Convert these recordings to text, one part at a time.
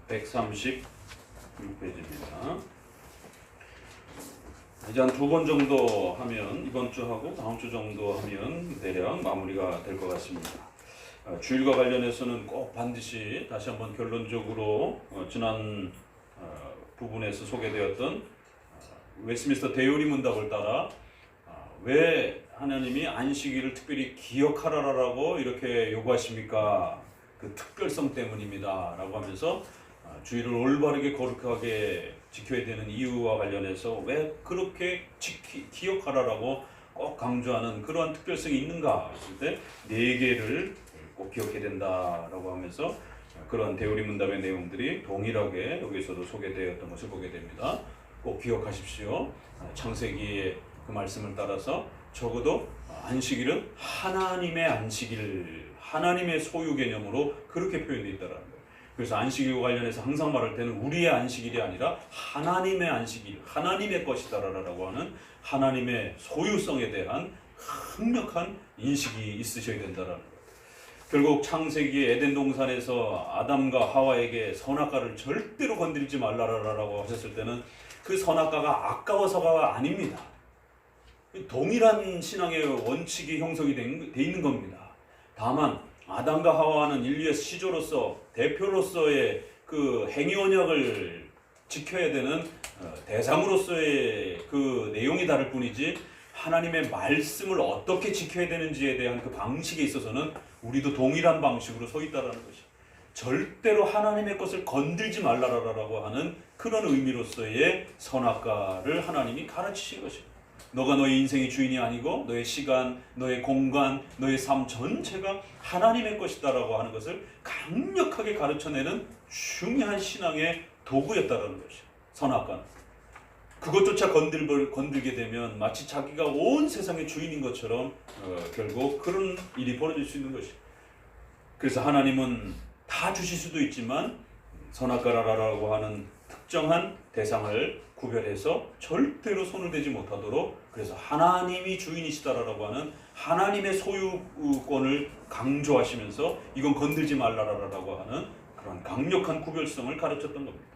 136페이지입니다. 이제 한 2번 정도 하면 이번 주하고 다음 주 정도 하면 대략 마무리가 될 것 같습니다. 주일과 관련해서는 꼭 반드시 다시 한번 결론적으로 지난 부분에서 소개되었던 웨스트민스터 대요리 문답을 따라 왜 하나님이 안식일을 특별히 기억하라라고 이렇게 요구하십니까? 그 특별성 때문입니다 라고 하면서 주일을 올바르게 거룩하게 지켜야 되는 이유와 관련해서 왜 그렇게 기억하라라고 꼭 강조하는 그러한 특별성이 있는가 했을 때 4개를 꼭 기억해야 된다라고 하면서 그러한 대요리 문답의 내용들이 동일하게 여기서도 소개되었던 것을 보게 됩니다. 꼭 기억하십시오. 창세기의 그 말씀을 따라서 적어도 안식일은 하나님의 안식일, 하나님의 소유 개념으로 그렇게 표현되어 있다는 거예요. 그래서 안식일과 관련해서 항상 말할 때는 우리의 안식일이 아니라 하나님의 안식일, 하나님의 것이다라고 하는 하나님의 소유성에 대한 강력한 인식이 있으셔야 된다는 거예요. 결국 창세기 에덴 동산에서 아담과 하와에게 선악과를 절대로 건드리지 말라라고 하셨을 때는 그 선악과가 아까워서가 아닙니다. 동일한 신앙의 원칙이 형성이 돼 있는 겁니다. 다만 아담과 하와는 인류의 시조로서 대표로서의 그 행위 언약을 지켜야 되는 대상으로서의 그 내용이 다를 뿐이지 하나님의 말씀을 어떻게 지켜야 되는지에 대한 그 방식에 있어서는 우리도 동일한 방식으로 서 있다라는 것이 절대로 하나님의 것을 건들지 말라라고 하는 그런 의미로서의 선악과를 하나님이 가르치신 것입니다. 너가 너의 인생의 주인이 아니고 너의 시간, 너의 공간, 너의 삶 전체가 하나님의 것이다라고 하는 것을 강력하게 가르쳐내는 중요한 신앙의 도구였다라는 것이죠. 선악과는. 그것조차 건들게 되면 마치 자기가 온 세상의 주인인 것처럼 결국 그런 일이 벌어질 수 있는 것이죠. 그래서 하나님은 다 주실 수도 있지만 선악과라고 하는 특정한 대상을 구별해서 절대로 손을 대지 못하도록 그래서 하나님이 주인이시다라고 하는 하나님의 소유권을 강조하시면서 이건 건들지 말라라고 하는 그런 강력한 구별성을 가르쳤던 겁니다.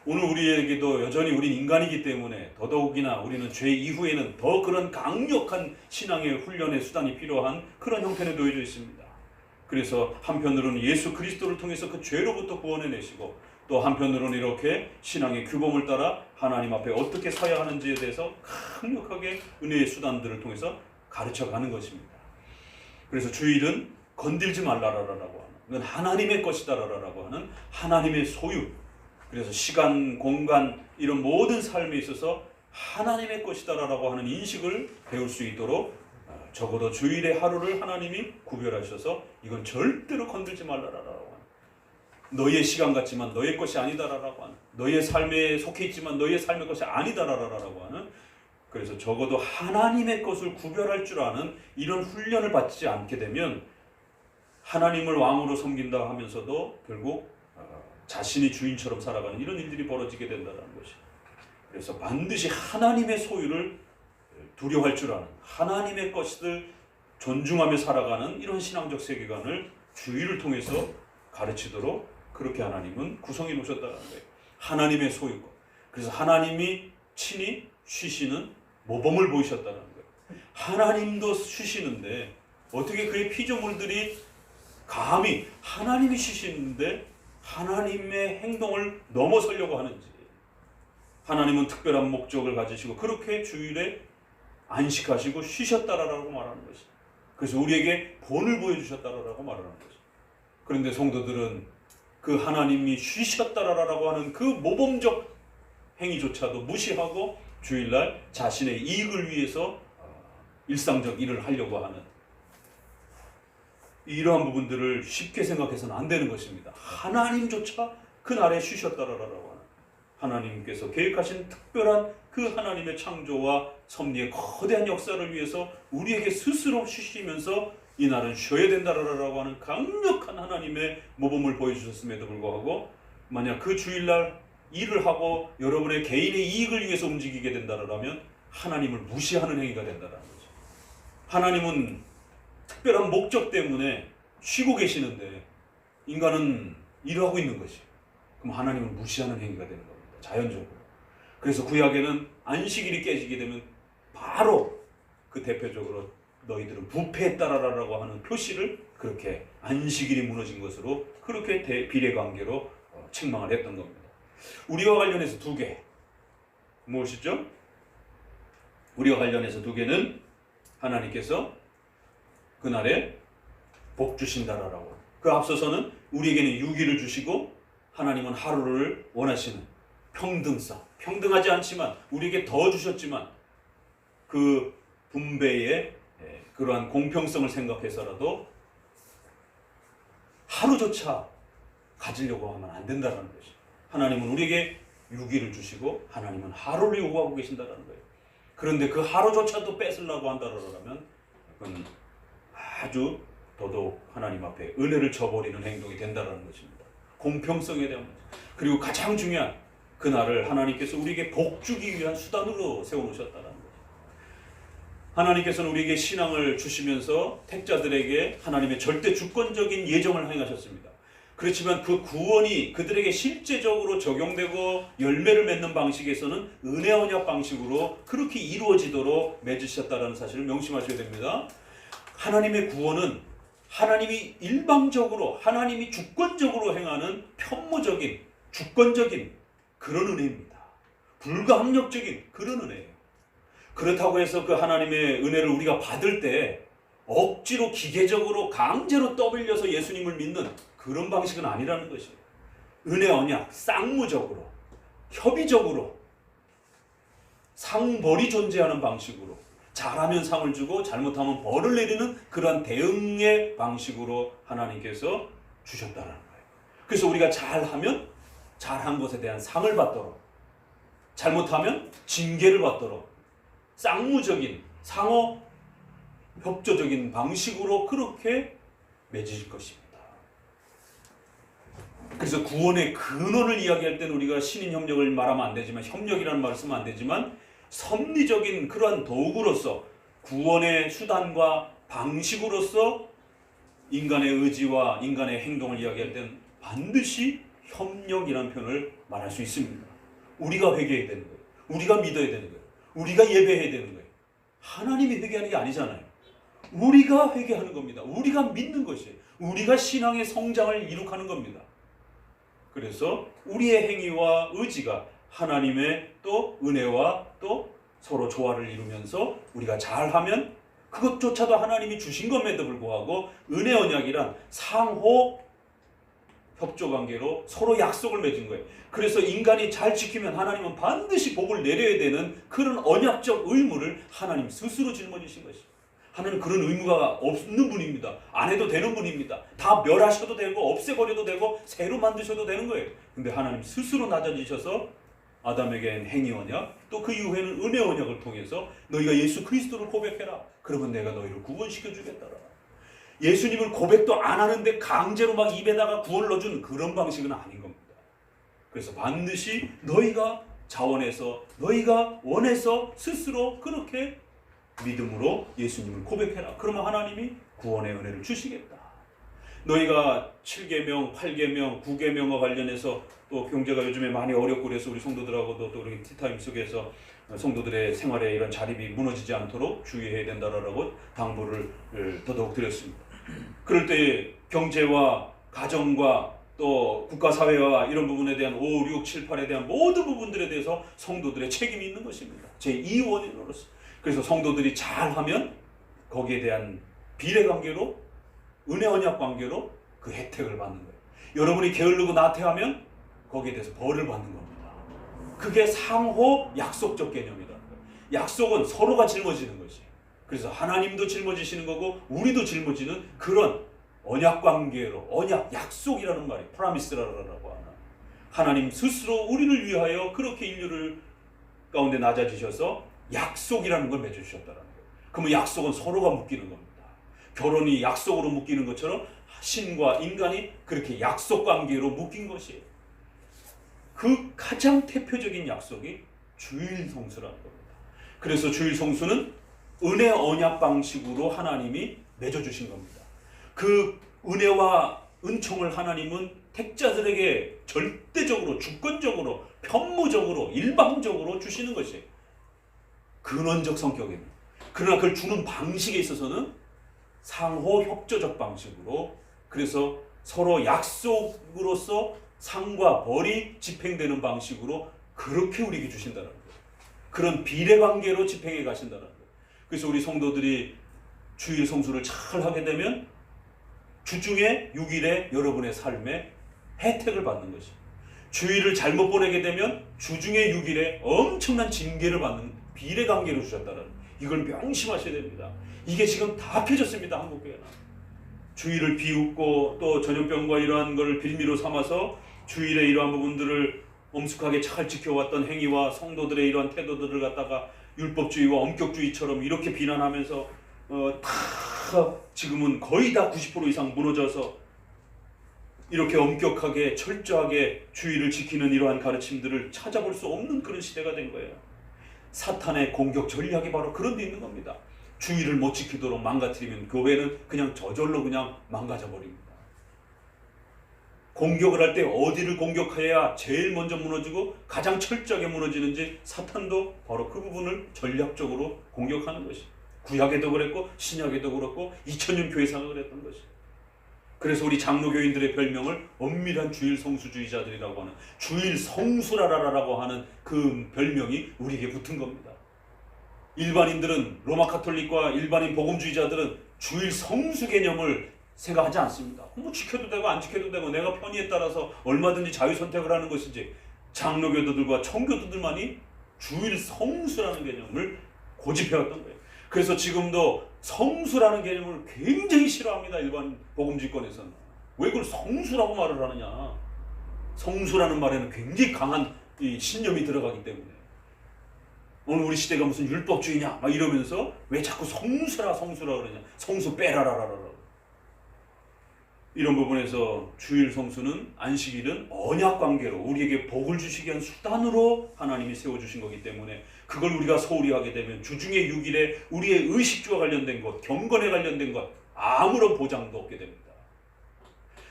오늘 우리에게도 여전히 우린 인간이기 때문에 더더욱이나 우리는 죄 이후에는 더 그런 강력한 신앙의 훈련의 수단이 필요한 그런 형편에 놓여져 있습니다. 그래서 한편으로는 예수 그리스도를 통해서 그 죄로부터 구원해내시고 또 한편으로는 이렇게 신앙의 규범을 따라 하나님 앞에 어떻게 서야 하는지에 대해서 강력하게 은혜의 수단들을 통해서 가르쳐가는 것입니다. 그래서 주일은 건들지 말라라고 하는 이건 하나님의 것이다라고 하는 하나님의 소유 그래서 시간, 공간 이런 모든 삶에 있어서 하나님의 것이다라고 하는 인식을 배울 수 있도록 적어도 주일의 하루를 하나님이 구별하셔서 이건 절대로 건들지 말라라고 하는 너의 시간 같지만 너의 것이 아니다라고 하는 너의 삶에 속해 있지만 너의 삶의 것이 아니다라고 하는 그래서 적어도 하나님의 것을 구별할 줄 아는 이런 훈련을 받지 않게 되면 하나님을 왕으로 섬긴다 하면서도 결국 자신이 주인처럼 살아가는 이런 일들이 벌어지게 된다는 것이. 그래서 반드시 하나님의 소유를 두려워할 줄 아는 하나님의 것을 존중하며 살아가는 이런 신앙적 세계관을 주일을 통해서 가르치도록 그렇게 하나님은 구성해 놓으셨다는 거예요. 하나님의 소유권. 그래서 하나님이 친히 쉬시는 모범을 보이셨다는 거예요. 하나님도 쉬시는데 어떻게 그의 피조물들이 감히 하나님이 쉬시는데 하나님의 행동을 넘어서려고 하는지. 하나님은 특별한 목적을 가지시고 그렇게 주일에 안식하시고 쉬셨다라고 말하는 것이. 그래서 우리에게 본을 보여주셨다라고 말하는 것이. 그런데 성도들은 그 하나님이 쉬셨다라고 하는 그 모범적 행위조차도 무시하고 주일날 자신의 이익을 위해서 일상적 일을 하려고 하는 이러한 부분들을 쉽게 생각해서는 안 되는 것입니다. 하나님조차 그날에 쉬셨다라고 하는 하나님께서 계획하신 특별한 그 하나님의 창조와 섭리의 거대한 역사를 위해서 우리에게 스스로 쉬시면서 이날은 쉬어야 된다라고 하는 강력한 하나님의 모범을 보여주셨음에도 불구하고 만약 그 주일날 일을 하고 여러분의 개인의 이익을 위해서 움직이게 된다라면 하나님을 무시하는 행위가 된다라는 거죠. 하나님은 특별한 목적 때문에 쉬고 계시는데 인간은 일을 하고 있는 것이. 그럼 하나님을 무시하는 행위가 되는 겁니다. 자연적으로. 그래서 구약에는 안식일이 깨지게 되면 바로 그 대표적으로 너희들은 부패했다라고 하는 표시를 그렇게 안식일이 무너진 것으로 그렇게 비례관계로 책망을 했던 겁니다. 우리와 관련해서 두 개. 무엇이죠? 우리와 관련해서 두 개는 하나님께서 그날에 복 주신다라고. 그 앞서서는 우리에게는 유기를 주시고 하나님은 하루를 원하시는 평등성. 평등하지 않지만 우리에게 더 주셨지만 그 분배의 그러한 공평성을 생각해서라도 하루조차 가지려고 하면 안 된다는 것이. 하나님은 우리에게 유기를 주시고 하나님은 하루를 요구하고 계신다는 거예요. 그런데 그 하루조차도 뺏으려고 한다라면 그건 아주 더더욱 하나님 앞에 은혜를 저버리는 행동이 된다는 것입니다. 공평성에 대한 문제. 그리고 가장 중요한 그날을 하나님께서 우리에게 복 주기 위한 수단으로 세워놓으셨다는 거죠. 하나님께서는 우리에게 신앙을 주시면서 택자들에게 하나님의 절대 주권적인 예정을 행하셨습니다. 그렇지만 그 구원이 그들에게 실제적으로 적용되고 열매를 맺는 방식에서는 은혜 언약 방식으로 그렇게 이루어지도록 맺으셨다는 사실을 명심하셔야 됩니다. 하나님의 구원은 하나님이 일방적으로 하나님이 주권적으로 행하는 편무적인 주권적인 그런 은혜입니다. 불가항력적인 그런 은혜예요. 그렇다고 해서 그 하나님의 은혜를 우리가 받을 때 억지로 기계적으로 강제로 떠밀려서 예수님을 믿는 그런 방식은 아니라는 것이에요. 은혜 언약, 쌍무적으로, 협의적으로, 상벌이 존재하는 방식으로, 잘하면 상을 주고 잘못하면 벌을 내리는 그러한 대응의 방식으로 하나님께서 주셨다는 거예요. 그래서 우리가 잘하면 잘한 것에 대한 상을 받도록, 잘못하면 징계를 받도록 쌍무적인 상호 협조적인 방식으로 그렇게 맺으실 것입니다. 그래서 구원의 근원을 이야기할 때는 우리가 신인 협력을 말하면 안 되지만, 협력이라는 말을 쓰면 안 되지만 섭리적인 그러한 도구로서, 구원의 수단과 방식으로서 인간의 의지와 인간의 행동을 이야기할 때는 반드시 협력이라는 표현을 말할 수 있습니다. 우리가 회개해야 되는 거예요. 우리가 믿어야 되는 거예요. 우리가 예배해야 되는 거예요. 하나님이 회개하는 게 아니잖아요. 우리가 회개하는 겁니다. 우리가 믿는 것이에요. 우리가 신앙의 성장을 이룩하는 겁니다. 그래서 우리의 행위와 의지가 하나님의 또 은혜와 또 서로 조화를 이루면서 우리가 잘하면 그것조차도 하나님이 주신 것에도 불구하고 은혜 언약이란 상호 협조관계로 서로 약속을 맺은 거예요. 그래서 인간이 잘 지키면 하나님은 반드시 복을 내려야 되는 그런 언약적 의무를 하나님 스스로 짊어지신 것이죠. 하나님 그런 의무가 없는 분입니다. 안 해도 되는 분입니다. 다 멸하셔도 되고 없애버려도 되고 새로 만드셔도 되는 거예요. 근데 하나님 스스로 낮아지셔서 아담에게는 행위 언약, 또 그 이후에는 은혜 언약을 통해서 너희가 예수 그리스도를 고백해라. 그러면 내가 너희를 구원시켜 주겠다라. 예수님을 고백도 안 하는데 강제로 막 입에다가 구원을 넣어주는 그런 방식은 아닌 겁니다. 그래서 반드시 너희가 자원해서, 너희가 원해서 스스로 그렇게 믿음으로 예수님을 고백해라. 그러면 하나님이 구원의 은혜를 주시겠다. 너희가 7계명, 8계명, 9계명과 관련해서 또 경제가 요즘에 많이 어렵고 그래서 우리 성도들하고도 또 우리 티타임 속에서 성도들의 생활에 이런 자립이 무너지지 않도록 주의해야 된다라고 당부를 더더욱 드렸습니다. 그럴 때 경제와 가정과 또 국가사회와 이런 부분에 대한 5, 6, 7, 8에 대한 모든 부분들에 대해서 성도들의 책임이 있는 것입니다. 제2원인으로서. 그래서 성도들이 잘하면 거기에 대한 비례관계로, 은혜 언약 관계로 그 혜택을 받는 거예요. 여러분이 게으르고 나태하면 거기에 대해서 벌을 받는 겁니다. 그게 상호 약속적 개념이라는 거예요. 약속은 서로가 짊어지는 것이에요. 그래서 하나님도 짊어지시는 거고 우리도 짊어지는 그런 언약 관계로, 언약, 약속이라는 말이 프라미스라고 하나. 하나님 스스로 우리를 위하여 그렇게 인류를 가운데 낮아지셔서 약속이라는 걸 맺어주셨다는 거예요. 그러면 약속은 서로가 묶이는 겁니다. 결혼이 약속으로 묶이는 것처럼 신과 인간이 그렇게 약속 관계로 묶인 것이에요. 그 가장 대표적인 약속이 주일 성수라는 겁니다. 그래서 주일 성수는 은혜 언약 방식으로 하나님이 맺어주신 겁니다. 그 은혜와 은총을 하나님은 택자들에게 절대 절대적으로 주권적으로 편무적으로 일방적으로 주시는 것이 근원적 성격입니다. 그러나 그걸 주는 방식에 있어서는 상호 협조적 방식으로, 그래서 서로 약속으로서 상과 벌이 집행되는 방식으로 그렇게 우리에게 주신다는 거예요. 그런 비례관계로 집행해 가신다는 거예요. 그래서 우리 성도들이 주일 성수를 잘 하게 되면 주중에 6일에 여러분의 삶에 혜택을 받는 것이, 주일을 잘못 보내게 되면 주중에 6일에 엄청난 징계를 받는 비례관계로 주셨다는, 이걸 명심하셔야 됩니다. 이게 지금 다 펴졌습니다. 한국교회는 주일을 비웃고 또 전염병과 이러한 것을 빌미로 삼아서 주일에 이러한 부분들을 엄숙하게 잘 지켜왔던 행위와 성도들의 이러한 태도들을 갖다가 율법주의와 엄격주의처럼 이렇게 비난하면서 다 지금은 거의 다 90% 이상 무너져서 이렇게 엄격하게 철저하게 주의를 지키는 이러한 가르침들을 찾아볼 수 없는 그런 시대가 된 거예요. 사탄의 공격 전략이 바로 그런 데 있는 겁니다. 주의를 못 지키도록 망가뜨리면 교회는 그냥 저절로 그냥 망가져 버립니다. 공격을 할 때 어디를 공격해야 제일 먼저 무너지고 가장 철저하게 무너지는지 사탄도 바로 그 부분을 전략적으로 공격하는 것이, 구약에도 그랬고 신약에도 그렇고 2000년 교회사가 그랬던 것이. 그래서 우리 장로교인들의 별명을 엄밀한 주일 성수주의자들이라고 하는, 주일 성수라라라고 하는 그 별명이 우리에게 붙은 겁니다. 일반인들은, 로마 카톨릭과 일반인 복음주의자들은 주일 성수 개념을 생각하지 않습니다. 뭐 지켜도 되고 안 지켜도 되고 내가 편의에 따라서 얼마든지 자유 선택을 하는 것이지, 장로교도들과 청교도들만이 주일 성수라는 개념을 고집해왔던 거예요. 그래서 지금도 성수라는 개념을 굉장히 싫어합니다. 일반 복음주의권에서는. 왜 그걸 성수라고 말을 하느냐. 성수라는 말에는 굉장히 강한 이 신념이 들어가기 때문에, 오늘 우리 시대가 무슨 율법주의냐 막 이러면서 왜 자꾸 성수라 그러냐, 성수 빼라라라라. 이런 부분에서 주일 성수는, 안식일은 언약관계로 우리에게 복을 주시기 위한 수단으로 하나님이 세워주신 거기 때문에 그걸 우리가 소홀히 하게 되면 주중에 6일에 우리의 의식주와 관련된 것, 경건에 관련된 것 아무런 보장도 없게 됩니다.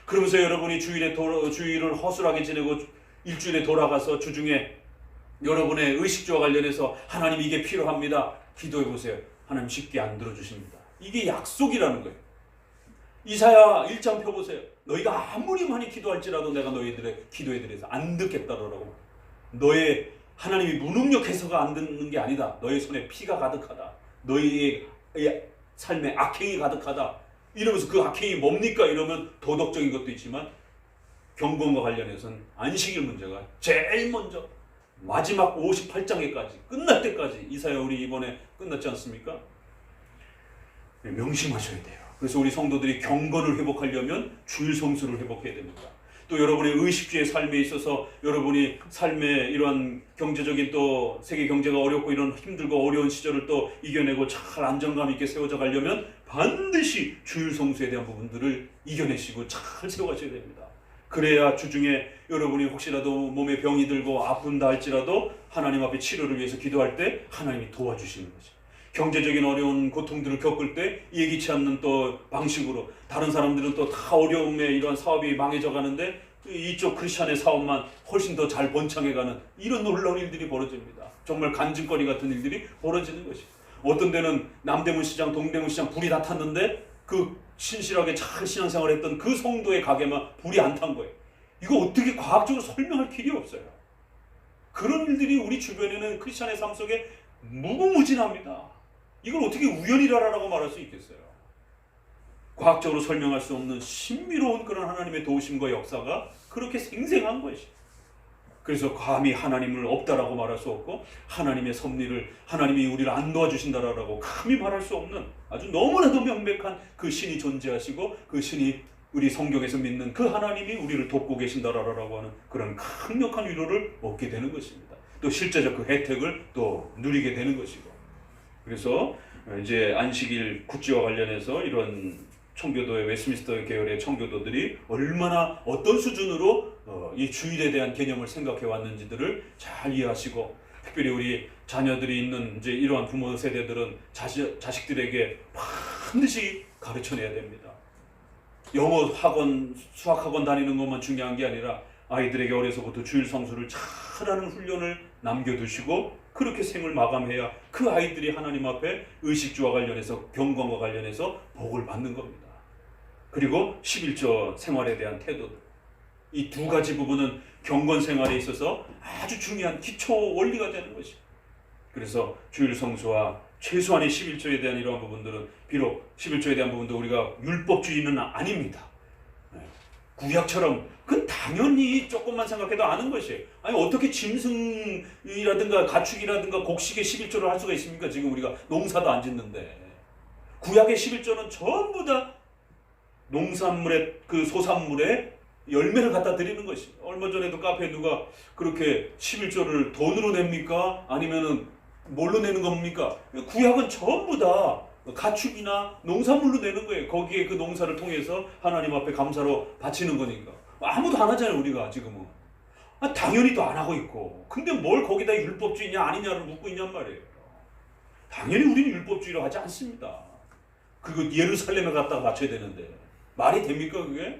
그러면서 여러분이 주일을 허술하게 지내고 일주일에 돌아가서 주중에 여러분의 의식주와 관련해서 하나님 이게 필요합니다, 기도해 보세요. 하나님 쉽게 안 들어주십니다. 이게 약속이라는 거예요. 이사야 1장 펴보세요. 너희가 아무리 많이 기도할지라도 내가 너희들의 기도에 대해서 안 듣겠다라고. 너의 하나님이 무능력해서가 안 듣는 게 아니다. 너의 손에 피가 가득하다. 너희의 삶에 악행이 가득하다. 이러면서 그 악행이 뭡니까? 이러면 도덕적인 것도 있지만 경건과 관련해서는 안식일 문제가 제일 먼저, 마지막 58장에까지 끝날 때까지, 이사야 우리 이번에 끝났지 않습니까? 명심하셔야 돼요. 그래서 우리 성도들이 경건을 회복하려면 주일 성수를 회복해야 됩니다. 또 여러분의 의식주의 삶에 있어서 여러분이 삶의 이러한 경제적인, 또 세계 경제가 어렵고 이런 힘들고 어려운 시절을 또 이겨내고 잘 안정감 있게 세워져 가려면 반드시 주일 성수에 대한 부분들을 이겨내시고 잘 세워가셔야 됩니다. 그래야 주중에 여러분이 혹시라도 몸에 병이 들고 아픈다 할지라도 하나님 앞에 치료를 위해서 기도할 때 하나님이 도와주시는 거죠. 경제적인 어려운 고통들을 겪을 때 예기치 않는 또 방식으로, 다른 사람들은 또 다 어려움에 이런 사업이 망해져 가는데 이쪽 크리스찬의 사업만 훨씬 더 잘 번창해가는 이런 놀라운 일들이 벌어집니다. 정말 간증거리 같은 일들이 벌어지는 것이. 어떤 데는 남대문 시장, 동대문 시장 불이 다 탔는데 그 신실하게 잘 신앙생활했던 그 성도의 가게만 불이 안 탄 거예요. 이거 어떻게 과학적으로 설명할 길이 없어요. 그런 일들이 우리 주변에는 크리스찬의 삶 속에 무궁무진합니다. 이걸 어떻게 우연이라고 말할 수 있겠어요? 과학적으로 설명할 수 없는 신비로운 그런 하나님의 도우심과 역사가 그렇게 생생한 것이. 그래서 감히 하나님을 없다라고 말할 수 없고, 하나님의 섭리를, 하나님이 우리를 안 도와주신다라고 감히 말할 수 없는 아주 너무나도 명백한 그 신이 존재하시고, 그 신이 우리 성경에서 믿는 그 하나님이 우리를 돕고 계신다라고 하는 그런 강력한 위로를 얻게 되는 것입니다. 또 실제적 그 혜택을 또 누리게 되는 것이고. 그래서 이제 안식일 굿즈와 관련해서 이런 청교도의 웨스트민스터 계열의 청교도들이 얼마나 어떤 수준으로 이 주일에 대한 개념을 생각해 왔는지들을 잘 이해하시고, 특별히 우리 자녀들이 있는 이제 이러한 부모 세대들은 자식들에게 반드시 가르쳐내야 됩니다. 영어 학원, 수학 학원 다니는 것만 중요한 게 아니라 아이들에게 어려서부터 주일 성수를 잘하는 훈련을 남겨두시고 그렇게 생을 마감해야 그 아이들이 하나님 앞에 의식주와 관련해서 경건과 관련해서 복을 받는 겁니다. 그리고 11조 생활에 대한 태도들, 이 두 가지 부분은 경건 생활에 있어서 아주 중요한 기초 원리가 되는 것입니다. 그래서 주일 성수와 최소한의 11조에 대한 이러한 부분들은 비록 11조에 대한 부분도 우리가 율법주의는 아닙니다. 구약처럼 그건 당연히 조금만 생각해도 아는 것이에요. 아니 어떻게 짐승이라든가 가축이라든가 곡식의 11조를 할 수가 있습니까? 지금 우리가 농사도 안 짓는데. 구약의 11조는 전부 다 농산물의 그 소산물에 열매를 갖다 드리는 것입니다. 얼마 전에도 카페에 누가 그렇게 11조를 돈으로 냅니까? 아니면은 뭘로 내는 겁니까? 구약은 전부 다 가축이나 농산물로 내는 거예요. 거기에 그 농사를 통해서 하나님 앞에 감사로 바치는 거니까. 아무도 안 하잖아요, 우리가 지금은. 당연히 또 안 하고 있고. 근데 뭘 거기다 율법주의냐 아니냐를 묻고 있냔 말이에요. 당연히 우리는 율법주의로 하지 않습니다. 그리고 예루살렘에 갖다가 바쳐야 되는데 말이 됩니까 그게?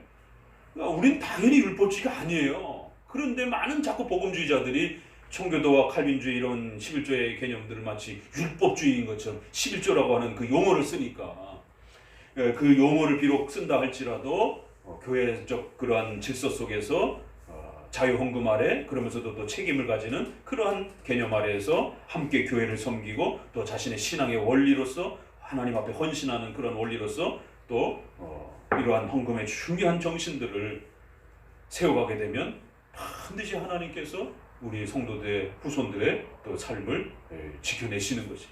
우리는 당연히 율법주의가 아니에요. 그런데 많은 자꾸 복음주의자들이 청교도와 칼빈주의 이런 11조의 개념들을 마치 율법주의인 것처럼 11조라고 하는 그 용어를 쓰니까 그 용어를 비록 쓴다 할지라도 교회적 그러한 질서 속에서 자유헌금 아래 그러면서도 또 책임을 가지는 그러한 개념 아래에서 함께 교회를 섬기고 또 자신의 신앙의 원리로서 하나님 앞에 헌신하는 그런 원리로서 또 이러한 헌금의 중요한 정신들을 세워가게 되면 반드시 하나님께서 우리 성도들의 후손들의 또 삶을 지켜내시는 것이.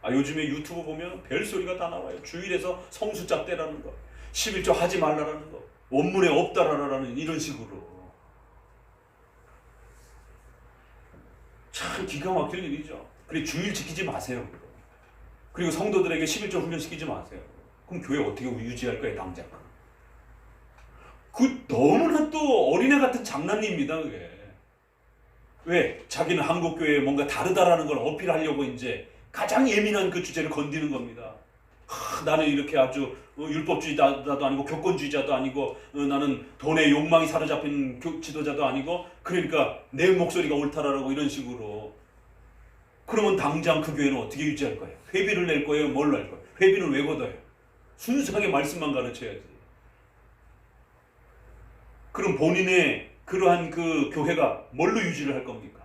요즘에 유튜브 보면 별소리가 다 나와요. 주일에서 성수자 떼라는 거, 11조 하지 말라라는 거, 원문에 없다라는 이런 식으로. 참 기가 막힐 일이죠. 그리고 주일 지키지 마세요. 그리고 성도들에게 11조 훈련시키지 마세요. 그럼 교회 어떻게 유지할 거예요, 당장? 그 너무나 또 어린애 같은 장난입니다, 그게. 왜? 자기는 한국교회에 뭔가 다르다라는 걸 어필하려고 이제 가장 예민한 그 주제를 건드는 겁니다. 나는 이렇게 아주 율법주의자도 아니고 교권주의자도 아니고 나는 돈의 욕망이 사로잡힌 지도자도 아니고 그러니까 내 목소리가 옳다라고 이런 식으로. 그러면 당장 그 교회는 어떻게 유지할 거예요? 회비를 낼 거예요? 뭘로 할 거예요? 회비는 왜 걷어요? 순수하게 말씀만 가르쳐야지. 그럼 본인의 그러한 그 교회가 뭘로 유지를 할 겁니까?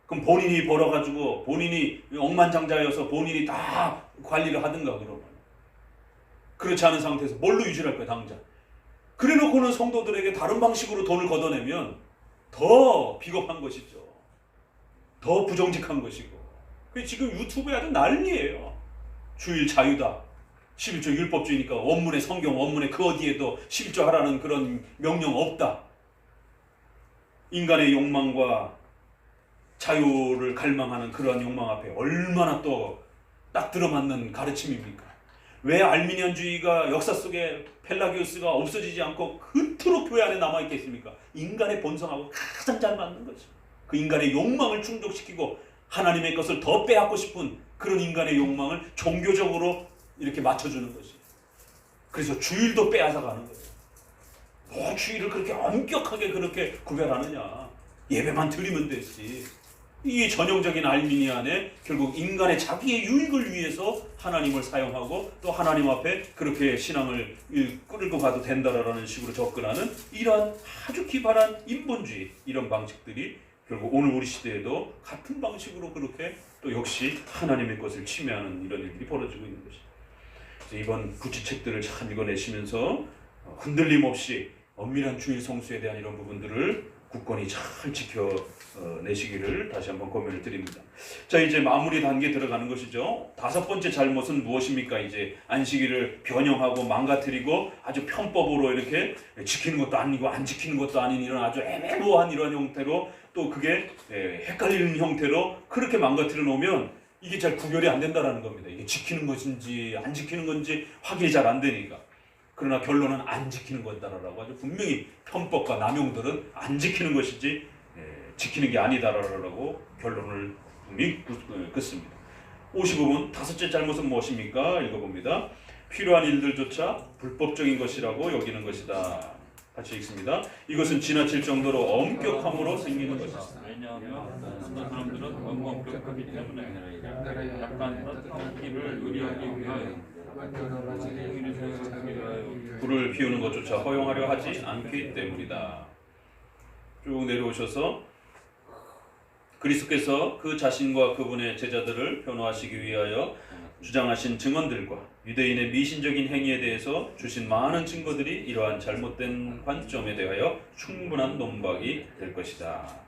그럼 본인이 벌어가지고 본인이 억만장자여서 본인이 다 관리를 하든가 그러면. 그렇지 않은 상태에서 뭘로 유지를 할 거야 당장. 그래 놓고는 성도들에게 다른 방식으로 돈을 걷어내면 더 비겁한 것이죠. 더 부정직한 것이고. 지금 유튜브에 아주 난리예요. 주일 자유다. 11조 율법주의니까 원문에 성경 원문에 그 어디에도 11조 하라는 그런 명령 없다. 인간의 욕망과 자유를 갈망하는 그러한 욕망 앞에 얼마나 또 딱 들어맞는 가르침입니까? 왜 알미니안주의가 역사 속에 펠라기우스가 없어지지 않고 그토록 교회 안에 남아있겠습니까? 인간의 본성하고 가장 잘 맞는 거죠. 그 인간의 욕망을 충족시키고 하나님의 것을 더 빼앗고 싶은 그런 인간의 욕망을 종교적으로 이렇게 맞춰주는 것이. 그래서 주일도 빼앗아 가는 거예요. 뭐 주일을 그렇게 엄격하게 그렇게 구별하느냐. 예배만 드리면 되지. 이 전형적인 알미니안에 결국 인간의 자기의 유익을 위해서 하나님을 사용하고 또 하나님 앞에 그렇게 신앙을 끌고 가도 된다라는 식으로 접근하는 이러한 아주 기발한 인본주의 이런 방식들이 결국 오늘 우리 시대에도 같은 방식으로 그렇게 또 역시 하나님의 것을 침해하는 이런 일들이 벌어지고 있는 것이죠. 그래서 이번 구치책들을 참 읽어내시면서 흔들림 없이 엄밀한 주일 성수에 대한 이런 부분들을 굳건히 잘 지켜내시기를 다시 한번 권면을 드립니다. 자, 이제 마무리 단계에 들어가는 것이죠. 5번째 잘못은 무엇입니까? 이제 안식일을 변형하고 망가뜨리고 아주 편법으로 이렇게 지키는 것도 아니고 안 지키는 것도 아닌 이런 아주 애매모호한 이런 형태로 또 그게 헷갈리는 형태로 그렇게 망가뜨려 놓으면 이게 잘 구별이 안 된다는 겁니다. 이게 지키는 것인지 안 지키는 건지 확인이 잘 안 되니까. 그러나 결론은 안 지키는 거다라고 아주 분명히 편법과 남용들은 안 지키는 것이지 지키는 게 아니다라고 결론을 긋습니다. 55분 5째 잘못은 무엇입니까? 읽어봅니다. 필요한 일들조차 불법적인 것이라고 여기는 것이다. 같이 읽습니다. 이것은 지나칠 정도로 엄격함으로 생기는 것이다. 왜냐하면 어떤 사람들은 너무 엄격하기 때문에 약간 길을 의리하기 위하여 불을 피우는 것조차 허용하려 하지 않기 때문이다. 쭉 내려오셔서 그리스도께서 그 자신과 그분의 제자들을 변호하시기 위하여 주장하신 증언들과 유대인의 미신적인 행위에 대해서 주신 많은 증거들이 이러한 잘못된 관점에 대하여 충분한 논박이 될 것이다.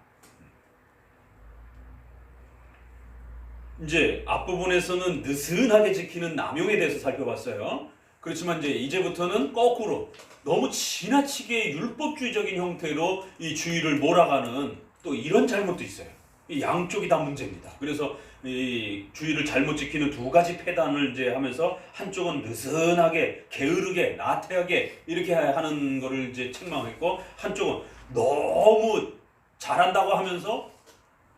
이제 앞부분에서는 느슨하게 지키는 남용에 대해서 살펴봤어요. 그렇지만 이제부터는 거꾸로 너무 지나치게 율법주의적인 형태로 이 주의를 몰아가는 또 이런 잘못도 있어요. 이 양쪽이 다 문제입니다. 그래서 이 주의를 잘못 지키는 두 가지 패단을 이제 하면서 한쪽은 느슨하게 게으르게 나태하게 이렇게 하는 거를 이제 책망했고, 한쪽은 너무 잘한다고 하면서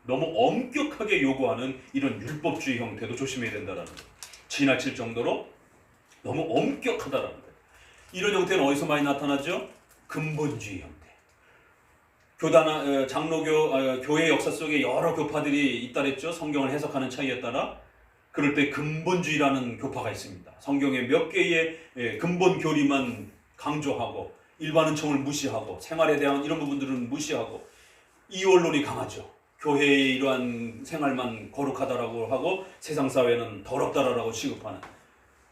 너무 엄격하게 요구하는 이런 율법주의 형태도 조심해야 된다는 거예요. 지나칠 정도로 너무 엄격하다라는 거예요. 이런 형태는 어디서 많이 나타나죠? 근본주의 형태. 장로교, 교회 역사 속에 여러 교파들이 있다랬죠. 성경을 해석하는 차이에 따라. 그럴 때 근본주의라는 교파가 있습니다. 성경의 몇 개의 근본 교리만 강조하고 일반 은총을 무시하고 생활에 대한 이런 부분들은 무시하고 이원론이 강하죠. 교회의 이러한 생활만 거룩하다라고 하고 세상 사회는 더럽다라고 취급하는.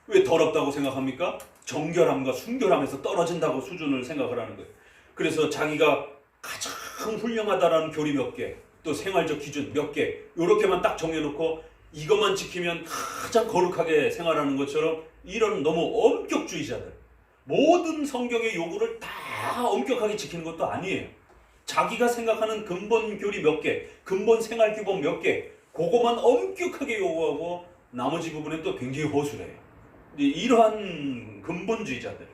왜 더럽다고 생각합니까? 정결함과 순결함에서 떨어진다고 수준을 생각을 하는 거예요. 그래서 자기가 가장 훌륭하다라는 교리 몇 개, 또 생활적 기준 몇 개, 요렇게만 딱 정해놓고 이것만 지키면 가장 거룩하게 생활하는 것처럼 이런 너무 엄격주의자들, 모든 성경의 요구를 다 엄격하게 지키는 것도 아니에요. 자기가 생각하는 근본 교리 몇 개, 근본 생활 규범 몇 개, 그거만 엄격하게 요구하고 나머지 부분은 또 굉장히 허술해요. 이러한 근본주의자들,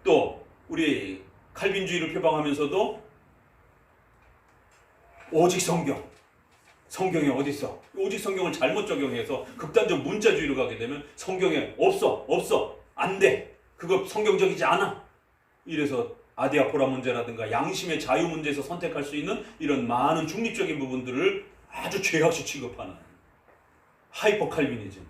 또 우리 칼빈주의를 표방하면서도 오직 성경, 성경에 어디 있어? 오직 성경을 잘못 적용해서 극단적 문자주의로 가게 되면 성경에 없어, 안 돼, 그거 성경적이지 않아. 이래서 아디아포라 문제라든가 양심의 자유 문제에서 선택할 수 있는 이런 많은 중립적인 부분들을 아주 죄악시 취급하는 하이퍼 칼빈이즘,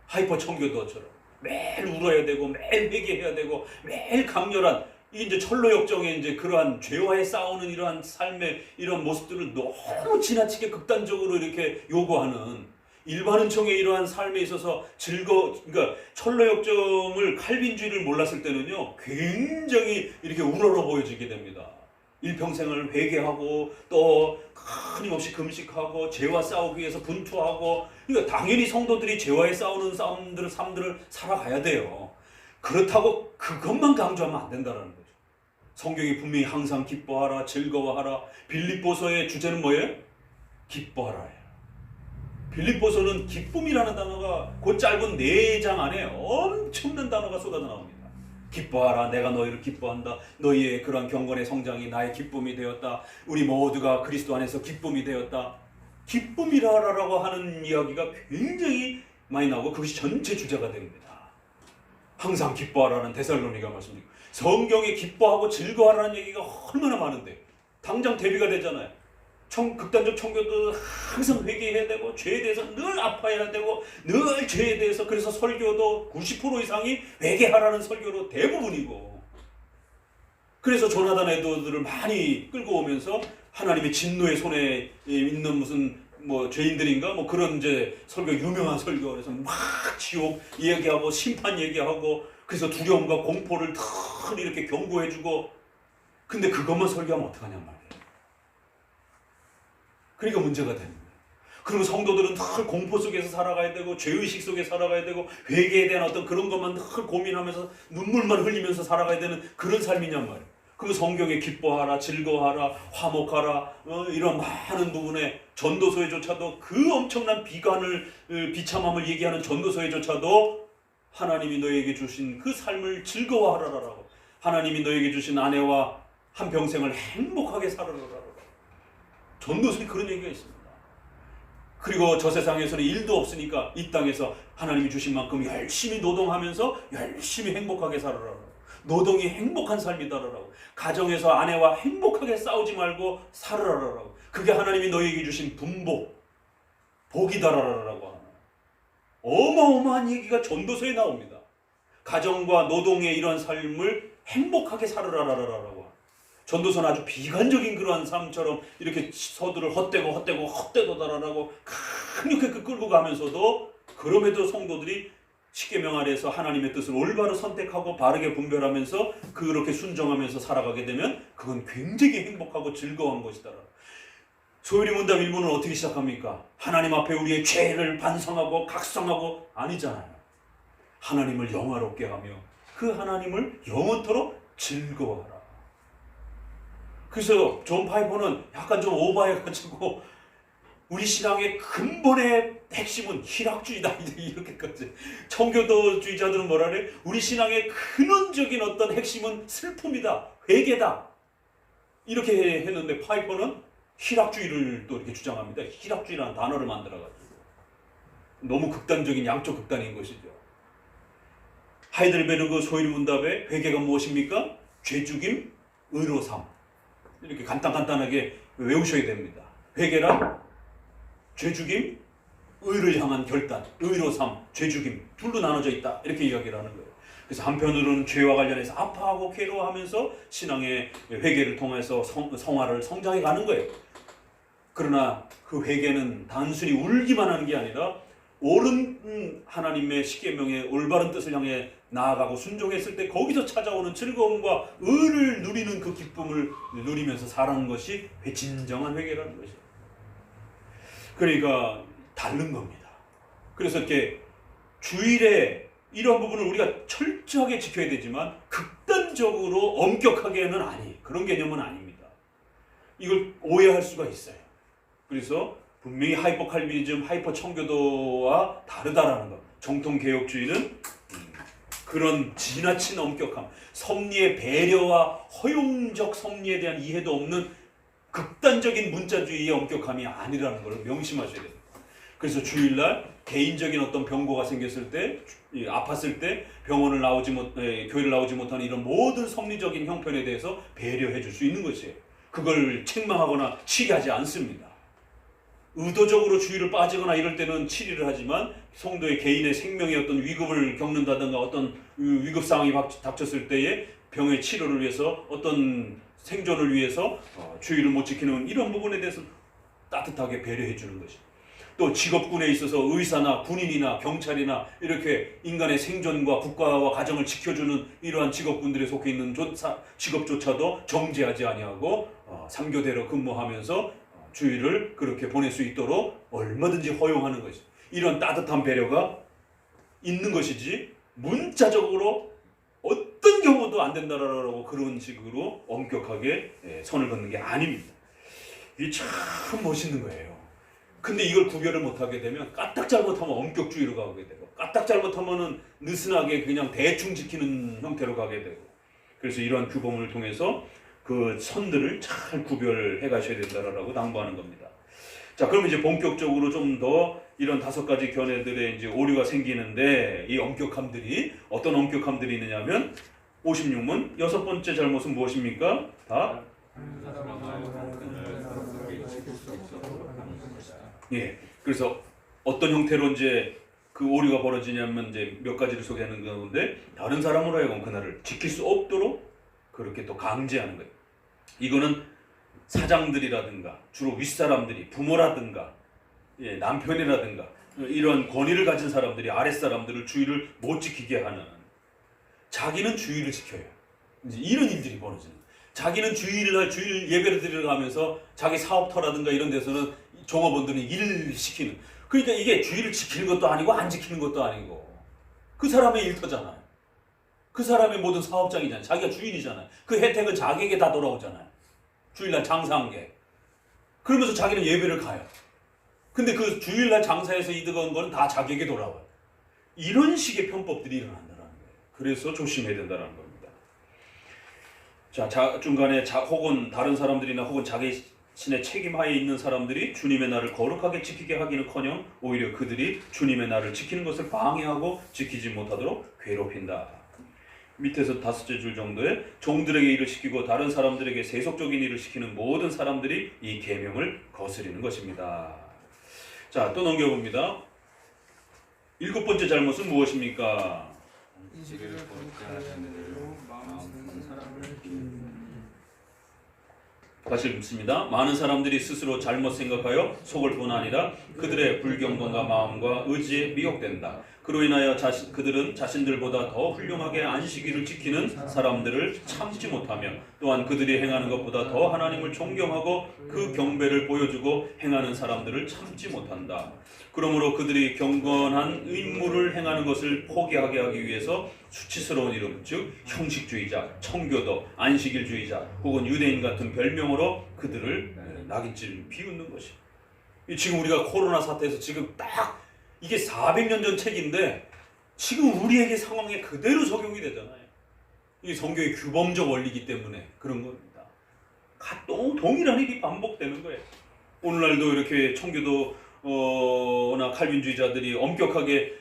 하이퍼 청교도처럼 매일 울어야 되고 매일 회개해야 되고 매일 강렬한, 이게 이제 철로 역정의 이제 그러한 죄와의 싸우는 이러한 삶의 이런 모습들을 너무 지나치게 극단적으로 이렇게 요구하는 일반 은총의 이러한 삶에 있어서 그러니까 철로 역정을 칼빈주의를 몰랐을 때는요 굉장히 이렇게 우러러 보여지게 됩니다. 일평생을 회개하고 또 끊임없이 금식하고 죄와 싸우기 위해서 분투하고, 그러니까 당연히 성도들이 죄와의 싸우는 삶들을 살아가야 돼요. 그렇다고 그것만 강조하면 안 된다는 거죠. 성경이 분명히 항상 기뻐하라, 즐거워하라. 빌립보서의 주제는 뭐예요? 기뻐하라예요. 빌립보서는 기쁨이라는 단어가 그 짧은 4장 안에 엄청난 단어가 쏟아져 나옵니다. 기뻐하라, 내가 너희를 기뻐한다. 너희의 그러한 경건의 성장이 나의 기쁨이 되었다. 우리 모두가 그리스도 안에서 기쁨이 되었다. 기쁨이라라고 하는 이야기가 굉장히 많이 나오고 그것이 전체 주제가 됩니다. 항상 기뻐하라는 데살로니가 말씀드리고, 성경에 기뻐하고 즐거워하라는 얘기가 얼마나 많은데 당장 대비가 되잖아요. 극단적 청교도 항상 회개해야 되고 죄에 대해서 늘 아파해야 되고 늘 죄에 대해서, 그래서 설교도 90% 이상이 회개하라는 설교로 대부분이고, 그래서 조나단 에드워드를 많이 끌고 오면서 하나님의 진노의 손에 있는 무슨 죄인들인가 그런 이제 설교, 유명한 설교, 그래서 막 지옥 얘기하고 심판 얘기하고, 그래서 두려움과 공포를 늘 이렇게 경고해주고, 근데 그것만 설교하면 어떡하냔 말이에요. 그러니까 문제가 되는 거예요. 그리고 성도들은 늘 공포 속에서 살아가야 되고 죄의식 속에 살아가야 되고 회개에 대한 어떤 그런 것만 늘 고민하면서 눈물만 흘리면서 살아가야 되는 그런 삶이냔 말이에요. 그리고 성경에 기뻐하라, 즐거워하라, 화목하라, 이런 많은 부분에 전도서에조차도 그 엄청난 비참함을 얘기하는 전도서에조차도 하나님이 너에게 주신 그 삶을 즐거워하라라고, 하나님이 너에게 주신 아내와 한평생을 행복하게 살아라라고 전도서에 그런 얘기가 있습니다. 그리고 저 세상에서는 일도 없으니까 이 땅에서 하나님이 주신 만큼 열심히 노동하면서 열심히 행복하게 살아라. 노동이 행복한 삶이다라고. 가정에서 아내와 행복하게 싸우지 말고 살으라라고. 그게 하나님이 너희에게 주신 분복, 복이다라라고 하는 어마어마한 얘기가 전도서에 나옵니다. 가정과 노동의 이러한 삶을 행복하게 살으라라라고. 전도서는 아주 비관적인 그러한 삶처럼 이렇게 서두를 헛되도다라고 강력하게 끌고 가면서도, 그럼에도 성도들이 십계명 아래에서 하나님의 뜻을 올바로 선택하고 바르게 분별하면서 그렇게 순종하면서 살아가게 되면 그건 굉장히 행복하고 즐거운 것이다. 소율이 문답 1부는 어떻게 시작합니까? 하나님 앞에 우리의 죄를 반성하고 각성하고 아니잖아요. 하나님을 영화롭게 하며 그 하나님을 영원토록 즐거워하라. 그래서 존 파이퍼는 약간 좀 오버해가지고 우리 신앙의 근본의 핵심은 희락주의다 이렇게까지. 청교도주의자들은 뭐라 그래? 우리 신앙의 근원적인 어떤 핵심은 슬픔이다, 회개다 이렇게 했는데, 파이퍼는 희락주의를 또 이렇게 주장합니다. 희락주의라는 단어를 만들어가지고 너무 극단적인 양쪽 극단인 것이죠. 하이델베르그 소율 문답의 회개가 무엇입니까? 죄죽임, 의로삼. 이렇게 간단하게 외우셔야 됩니다. 회개란 죄죽임, 의를 향한 결단, 의로삼, 죄죽임 둘로 나눠져 있다 이렇게 이야기를 하는 거예요. 그래서 한편으로는 죄와 관련해서 아파하고 괴로워하면서 신앙의 회개를 통해서 성화를 성장해 가는 거예요. 그러나 그 회개는 단순히 울기만 하는 게 아니라 옳은 하나님의 십계명의 올바른 뜻을 향해 나아가고 순종했을 때 거기서 찾아오는 즐거움과 의를 누리는 그 기쁨을 누리면서 살아가는 것이 진정한 회개라는 것이에요. 그러니까 다른 겁니다. 그래서 이렇게 주일에 이런 부분을 우리가 철저하게 지켜야 되지만 극단적으로 엄격하게는 그런 개념은 아닙니다. 이걸 오해할 수가 있어요. 그래서 분명히 하이퍼 칼비니즘, 하이퍼 청교도와 다르다라는 것. 정통 개혁주의는 그런 지나친 엄격함, 섭리의 배려와 허용적 섭리에 대한 이해도 없는 극단적인 문자주의의 엄격함이 아니라는 걸 명심하셔야 됩니다. 그래서 주일날 개인적인 어떤 병고가 생겼을 때, 아팠을 때 병원을 교회를 나오지 못하는 이런 모든 섭리적인 형편에 대해서 배려해 줄 수 있는 것이에요. 그걸 책망하거나 치리하지 않습니다. 의도적으로 주의를 빠지거나 이럴 때는 치리를 하지만, 성도의 개인의 생명의 어떤 위급을 겪는다든가 어떤 위급 상황이 닥쳤을 때에 병의 치료를 위해서, 어떤 생존을 위해서 주의를 못 지키는 이런 부분에 대해서 따뜻하게 배려해 주는 것이. 또 직업군에 있어서 의사나 군인이나 경찰이나 이렇게 인간의 생존과 국가와 가정을 지켜주는 이러한 직업군들에 속해 있는 직업조차도 정죄하지 아니하고 3교대로 근무하면서 주의를 그렇게 보낼 수 있도록 얼마든지 허용하는 것이, 이런 따뜻한 배려가 있는 것이지 문자적으로 어떤 경우도 안 된다라고 그런 식으로 엄격하게 선을 긋는 게 아닙니다. 이게 참 멋있는 거예요. 근데 이걸 구별을 못하게 되면 까딱 잘못하면 엄격주의로 가게 되고, 까딱 잘못하면 느슨하게 그냥 대충 지키는 형태로 가게 되고, 그래서 이러한 규범을 통해서 그 선들을 잘 구별해 가셔야 된다라고 당부하는 겁니다. 자, 그럼 이제 본격적으로 좀 더 이런 5가지 견해들의 이제 오류가 생기는데, 이 엄격함들이 어떤 엄격함들이 있느냐면 56문 6번째 잘못은 무엇입니까? 다 예. 그래서 어떤 형태로 이제 그 오류가 벌어지냐면 이제 몇 가지를 소개하는 가운데, 다른 사람으로 하여금 그날을 지킬 수 없도록 그렇게 또 강제하는 거예요. 이거는 사장들이라든가 주로 윗사람들이, 부모라든가 남편이라든가 이런 권위를 가진 사람들이 아랫사람들을 주의를 못 지키게 하는, 자기는 주의를 지켜요. 이제 이런 일들이 벌어지는 거예요. 자기는 주일 예배를 드리러가면서 자기 사업터라든가 이런 데서는 종업원들은 일을 시키는, 그러니까 이게 주의를 지키는 것도 아니고 안 지키는 것도 아니고 그 사람의 일터잖아요. 그 사람의 모든 사업장이잖아요. 자기가 주인이잖아요. 그 혜택은 자기에게 다 돌아오잖아요. 주일날 장사한 게. 그러면서 자기는 예배를 가요. 근데 그 주일날 장사에서 이득한 건 다 자기에게 돌아와요. 이런 식의 편법들이 일어난다는 거예요. 그래서 조심해야 된다는 겁니다. 자, 중간에 혹은 다른 사람들이나 혹은 자기 신의 책임하에 있는 사람들이 주님의 날을 거룩하게 지키게 하기는커녕 오히려 그들이 주님의 날을 지키는 것을 방해하고 지키지 못하도록 괴롭힌다. 밑에서 5째 줄 정도의 종들에게 일을 시키고 다른 사람들에게 세속적인 일을 시키는 모든 사람들이 이 계명을 거스리는 것입니다. 자, 또 넘겨봅니다. 7번째 잘못은 무엇입니까? 인식을 거룩하게 하는 대로 마음 쓰는 사람을 다시 읽습니다. 많은 사람들이 스스로 잘못 생각하여 속을 뿐 아니라 그들의 불경건과 마음과 의지에 미혹된다. 그로 인하여 그들은 자신들보다 더 훌륭하게 안식일을 지키는 사람들을 참지 못하며 또한 그들이 행하는 것보다 더 하나님을 존경하고 그 경배를 보여주고 행하는 사람들을 참지 못한다. 그러므로 그들이 경건한 의무를 행하는 것을 포기하게 하기 위해서 수치스러운 이름, 즉 형식주의자, 청교도, 안식일주의자 혹은 유대인 같은 별명으로 그들을 낙인찍 비웃는 것이. 지금 우리가 코로나 사태에서 지금 딱 이게 400년 전 책인데 지금 우리에게 상황에 그대로 적용이 되잖아요. 이게 성경의 규범적 원리이기 때문에 그런 겁니다. 동일한 일이 반복되는 거예요. 오늘날도 이렇게 청교도나 칼빈주의자들이 엄격하게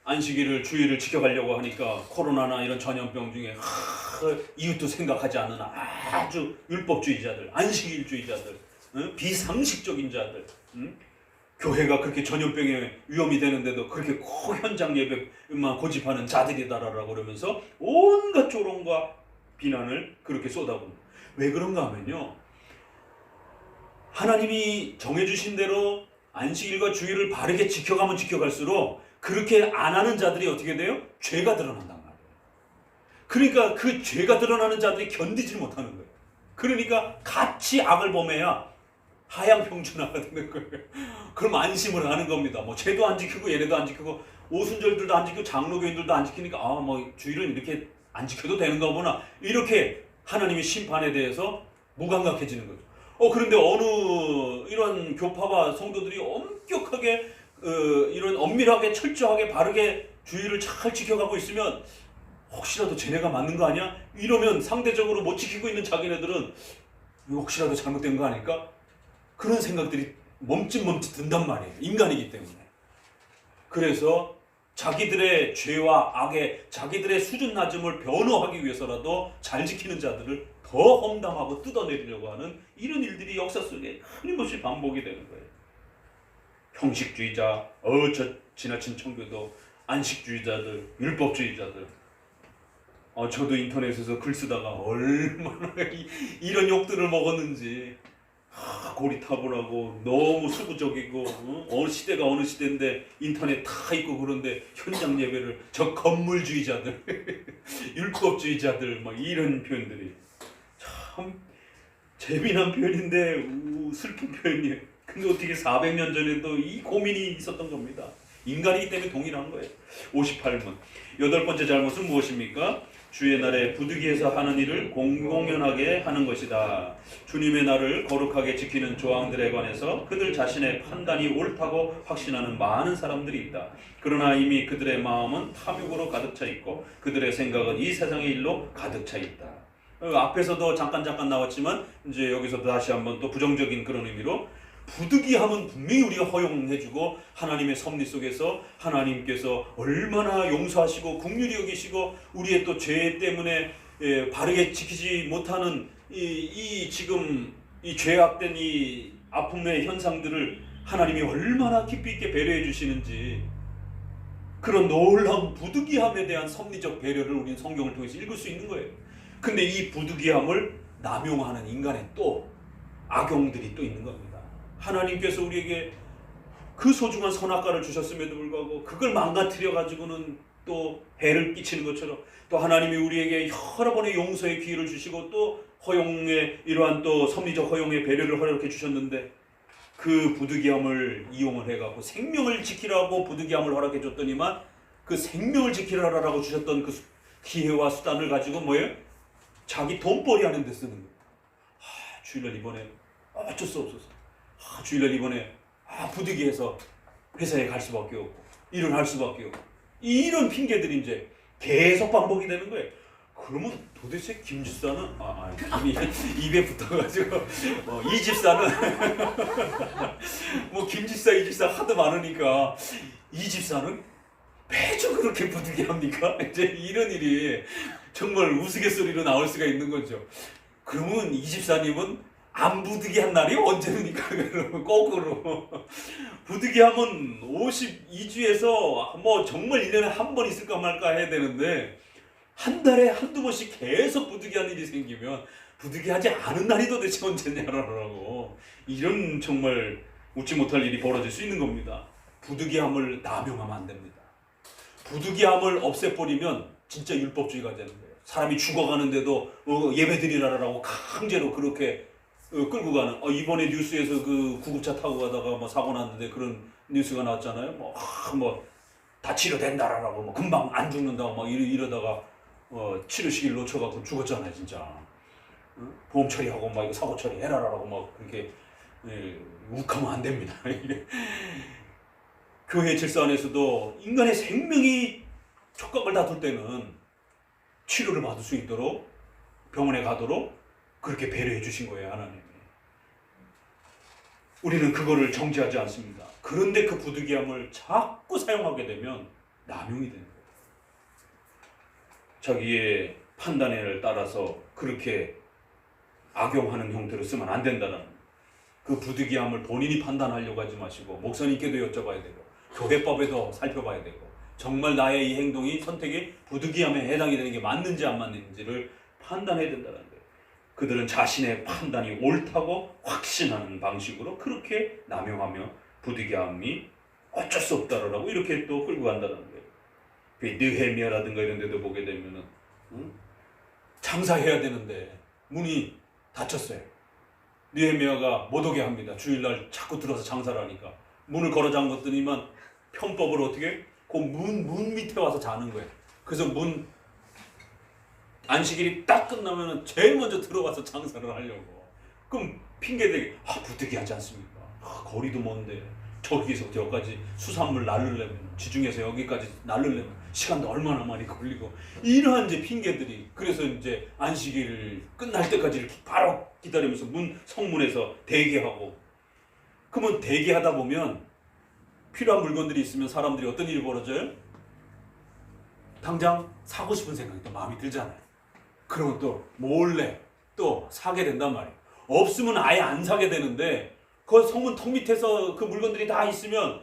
안식일을 주일을 지켜가려고 하니까 코로나나 이런 전염병 중에 이웃도 생각하지 않는 아주 율법주의자들, 안식일주의자들, 비상식적인 자들, 교회가 그렇게 전염병에 위험이 되는데도 그렇게 현장 예배만 고집하는 자들이다라고 그러면서 온갖 조롱과 비난을 그렇게 쏟아붓는. 왜 그런가 하면요, 하나님이 정해주신 대로 안식일과 주일을 바르게 지켜가면 지켜갈수록 그렇게 안 하는 자들이 어떻게 돼요? 죄가 드러난단 말이에요. 그러니까 그 죄가 드러나는 자들이 견디지 못하는 거예요. 그러니까 같이 악을 범해야 하향평준화가 되는 거예요. 그럼 안심을 하는 겁니다. 뭐 죄도 안 지키고 얘네도 안 지키고 오순절들도 안 지키고 장로교인들도 안 지키니까 뭐 주일은 이렇게 안 지켜도 되는가 보나, 이렇게 하나님의 심판에 대해서 무감각해지는 거죠. 그런데 어느 이런 교파와 성도들이 엄격하게 이런 엄밀하게 철저하게 바르게 주일을 잘 지켜가고 있으면 혹시라도 쟤네가 맞는 거 아니야? 이러면 상대적으로 못 지키고 있는 자기네들은 혹시라도 잘못된 거 아닐까? 그런 생각들이 멈칫멈칫 든단 말이에요. 인간이기 때문에. 그래서 자기들의 죄와 악에 자기들의 수준 낮음을 변호하기 위해서라도 잘 지키는 자들을 더 험담하고 뜯어내리려고 하는 이런 일들이 역사 속에 끊임없이 반복이 되는 거예요. 형식주의자, 지나친 청교도, 안식주의자들, 율법주의자들. 저도 인터넷에서 글 쓰다가 얼마나 이런 욕들을 먹었는지. 고리타분하고 너무 수구적이고 어느 시대가 어느 시대인데 인터넷 다 있고 그런데 현장 예배를 저 건물주의자들 율법주의자들 막 이런 표현들이 참 재미난 표현인데 슬픈 표현이에요. 근데 어떻게 400년 전에도 이 고민이 있었던 겁니다. 인간이기 때문에 동일한 거예요. 58문 8번째 잘못은 무엇입니까? 주의 날에 부득이해서 하는 일을 공공연하게 하는 것이다. 주님의 날을 거룩하게 지키는 조항들에 관해서 그들 자신의 판단이 옳다고 확신하는 많은 사람들이 있다. 그러나 이미 그들의 마음은 탐욕으로 가득 차 있고 그들의 생각은 이 세상의 일로 가득 차 있다. 앞에서도 잠깐 나왔지만 이제 여기서 다시 한번 또 부정적인 그런 의미로 부득이함은 분명히 우리가 허용해주고 하나님의 섭리 속에서 하나님께서 얼마나 용서하시고 긍휼히 여기시고 우리의 또 죄 때문에 바르게 지키지 못하는 지금 이 죄악된 이 아픔의 현상들을 하나님이 얼마나 깊이 있게 배려해 주시는지, 그런 놀라운 부득이함에 대한 섭리적 배려를 우리는 성경을 통해서 읽을 수 있는 거예요. 근데 이 부득이함을 남용하는 인간의 또 악용들이 또 있는 겁니다. 하나님께서 우리에게 그 소중한 선악과를 주셨음에도 불구하고 그걸 망가뜨려 가지고는 또 해를 끼치는 것처럼, 또 하나님이 우리에게 여러 번의 용서의 기회를 주시고 또 허용의 이러한 또 섭리적 허용의 배려를 허락해 주셨는데 그 부득이함을 이용을 해갖고 생명을 지키라고 부득이함을 허락해 줬더니만 그 생명을 지키라라고 주셨던 그 기회와 수단을 가지고 뭐예요? 자기 돈벌이 하는 데 쓰는 거예요. 주일날 이번에 어쩔 수 없어서 주일날 이번에 부득이해서 회사에 갈 수밖에 없고 일을 할 수밖에 없고 이런 핑계들이 이제 계속 반복이 되는 거예요. 그러면 도대체 김 집사는 김이 입에 붙어가지고 이 집사는 뭐 김 집사 이 집사 하도 많으니까 이 집사는 매주 그렇게 부득이합니까? 이제 이런 일이 정말 우스갯소리로 나올 수가 있는 거죠. 그러면 이 집사님은 안 부득이한 날이 언제입니까? 그러면 거꾸로 부득이하면 52주에서 뭐 정말 1년에 한 번 있을까 말까 해야 되는데 한 달에 한두 번씩 계속 부득이한 일이 생기면 부득이하지 않은 날이 도대체 언제냐라고 이런 정말 웃지 못할 일이 벌어질 수 있는 겁니다. 부득이함을 남용하면 안 됩니다. 부득이함을 없애버리면 진짜 율법주의가 되는 거예요. 사람이 죽어가는데도 예배드리라라고 강제로 그렇게 끌고 가는. 이번에 뉴스에서 그 구급차 타고 가다가 뭐 사고 났는데 그런 뉴스가 나왔잖아요. 다 치료된다라고 뭐 금방 안 죽는다고 막 이러다가 치료 시기를 놓쳐갖고 죽었잖아요, 진짜. 보험 처리하고 막 이거 사고 처리해라라고 막 그렇게 욱하면 안 됩니다. 교회 질서 안에서도 인간의 생명이 촉각을 다툴 때는 치료를 받을 수 있도록 병원에 가도록 그렇게 배려해 주신 거예요, 하나님이. 우리는 그거를 정지하지 않습니다. 그런데 그 부득이함을 자꾸 사용하게 되면 남용이 되는 거예요. 자기의 판단을 따라서 그렇게 악용하는 형태로 쓰면 안 된다는 그 부득이함을 본인이 판단하려고 하지 마시고 목사님께도 여쭤봐야 되고 교회법에도 살펴봐야 되고 정말 나의 이 행동이 선택이 부득이함에 해당이 되는 게 맞는지 안 맞는지를 판단해야 된다는 거예요. 그들은 자신의 판단이 옳다고 확신하는 방식으로 그렇게 남용하며 부득이함이 어쩔 수 없다라고 이렇게 또 끌고 간다는 거예요. 그 느헤미야라든가 이런 데도 보게 되면은 장사해야 되는데 문이 닫혔어요. 느헤미야가 못 오게 합니다. 주일날 자꾸 들어서 장사를 하니까 문을 걸어 잠갔더니만 편법으로 어떻게 그 문 밑에 와서 자는 거예요. 그래서 안식일이 딱 끝나면 제일 먼저 들어가서 장사를 하려고. 그럼 핑계대기 부득이하지 않습니까? 거리도 먼데 저기서부터 여기까지 수산물 날르려면 지중해서 여기까지 날르려면 시간도 얼마나 많이 걸리고 이러한 이제 핑계들이. 그래서 이제 안식일 끝날 때까지 이렇게 바로 기다리면서 성문에서 대기하고. 그러면 대기하다 보면 필요한 물건들이 있으면 사람들이 어떤 일이 벌어져요? 당장 사고 싶은 생각이 또 마음이 들잖아요. 그러면 또 몰래 또 사게 된단 말이에요. 없으면 아예 안 사게 되는데 그 성문 턱 밑에서 그 물건들이 다 있으면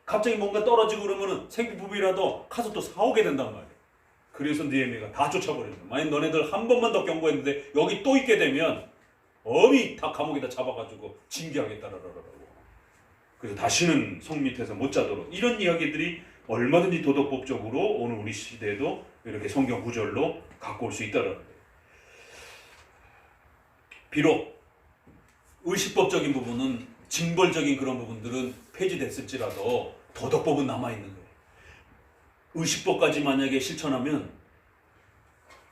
갑자기 뭔가 떨어지고 그러면은 생필품이라도 가서 또 사오게 된단 말이에요. 그래서 느헤미야가 다 쫓아버리는 거예요. 만약 너네들 한 번만 더 경고했는데 여기 또 있게 되면 어미 다 감옥에다 잡아가지고 징계하겠다라고. 그래서 다시는 성 밑에서 못 자도록. 이런 이야기들이 얼마든지 도덕법적으로 오늘 우리 시대에도 이렇게 성경 구절로 갖고 올 수 있다는 거예요. 비록 의식법적인 부분은 징벌적인 그런 부분들은 폐지됐을지라도 도덕법은 남아있는 거예요. 의식법까지 만약에 실천하면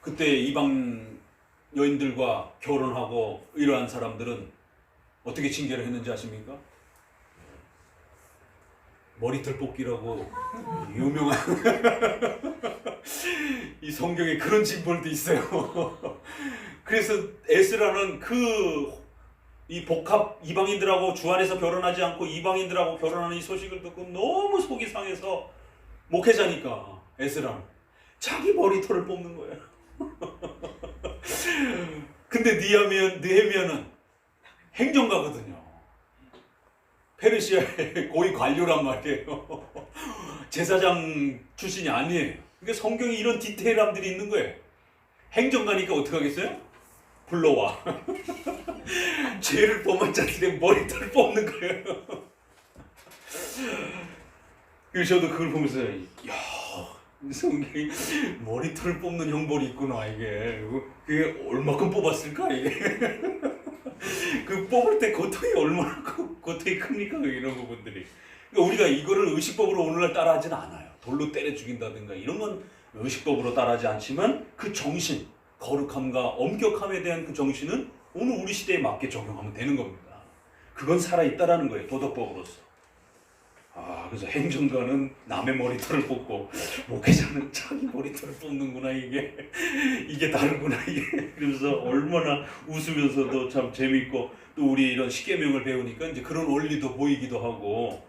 그때 이방 여인들과 결혼하고 이러한 사람들은 어떻게 징계를 했는지 아십니까? 머리털 뽑기라고 유명한 이 성경에 그런 징벌도 있어요. 그래서 에스라는 이 복합 이방인들하고 주 안에서 결혼하지 않고 이방인들하고 결혼하는 이 소식을 듣고 너무 속이 상해서 목회자니까 에스라는 자기 머리털을 뽑는 거예요. 근데 느헤미야는 행정가거든요. 페르시아의 고위 관료란 말이에요. 제사장 출신이 아니에요. 그러니까 성경에 이런 디테일함들이 있는 거예요. 행정가니까 어떻게 하겠어요? 불러와. 죄를 범한 자들의 머리털을 뽑는 거예요. 그래서 저도 그걸 보면서 야, 성경이 머리털을 뽑는 형벌이 있구나. 그게 얼마큼 뽑았을까 이게. 그 뽑을 때 고통이 얼마나 고통이 큽니까? 이런 부분들이. 그러니까 우리가 이거를 의식법으로 오늘날 따라하지는 않아요. 돌로 때려 죽인다든가 이런 건 의식법으로 따라하지 않지만 그 정신, 거룩함과 엄격함에 대한 그 정신은 오늘 우리 시대에 맞게 적용하면 되는 겁니다. 그건 살아있다라는 거예요. 도덕법으로서. 그래서 행정가는 남의 머리털을 뽑고 목회자는 자기 머리털을 뽑는구나. 이게 다르구나. 그래서 얼마나 웃으면서도 참 재밌고 또 우리 이런 십계명을 배우니까 이제 그런 원리도 보이기도 하고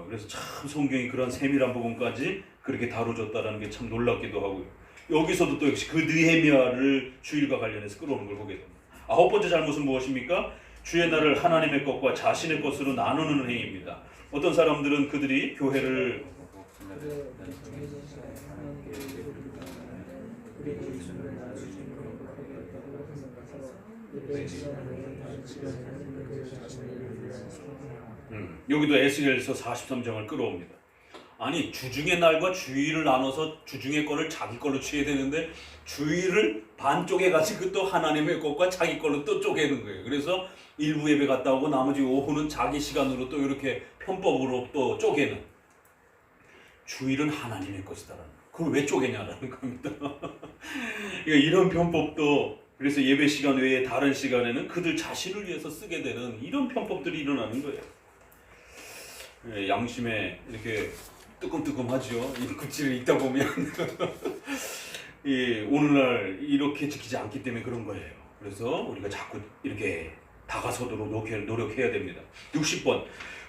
그래서 참 성경이 그런 세밀한 부분까지 그렇게 다뤄줬다는 게 참 놀랍기도 하고요. 여기서도 또 역시 그 느헤미야를 주일과 관련해서 끌어오는 걸 보게 됩니다. 9번째 잘못은 무엇입니까? 주의 날을 하나님의 것과 자신의 것으로 나누는 행위입니다. 어떤 사람들은 그들이 교회를 여기도 에스겔서 43장을 끌어옵니다. 아니 주중의 날과 주일을 나눠서 주중의 거를 자기 걸로 취해야 되는데 주일을 반쪽에 가지고 또 하나님의 것과 자기 걸로 또 쪼개는 거예요. 그래서 일부 예배 갔다 오고 나머지 오후는 자기 시간으로 또 이렇게 편법으로 또 쪼개는. 주일은 하나님의 것이다라는. 그걸 왜 쪼개냐라는 겁니다. 그러니까 이런 편법도 그래서 예배 시간 외에 다른 시간에는 그들 자신을 위해서 쓰게 되는 이런 편법들이 일어나는 거예요. 양심에 이렇게 뜨끔뜨끔하죠. 이 글씨를 읽다 보면 오늘날 이렇게 지키지 않기 때문에 그런 거예요. 그래서 우리가 자꾸 이렇게 다가서도록 노력해야 됩니다. 60번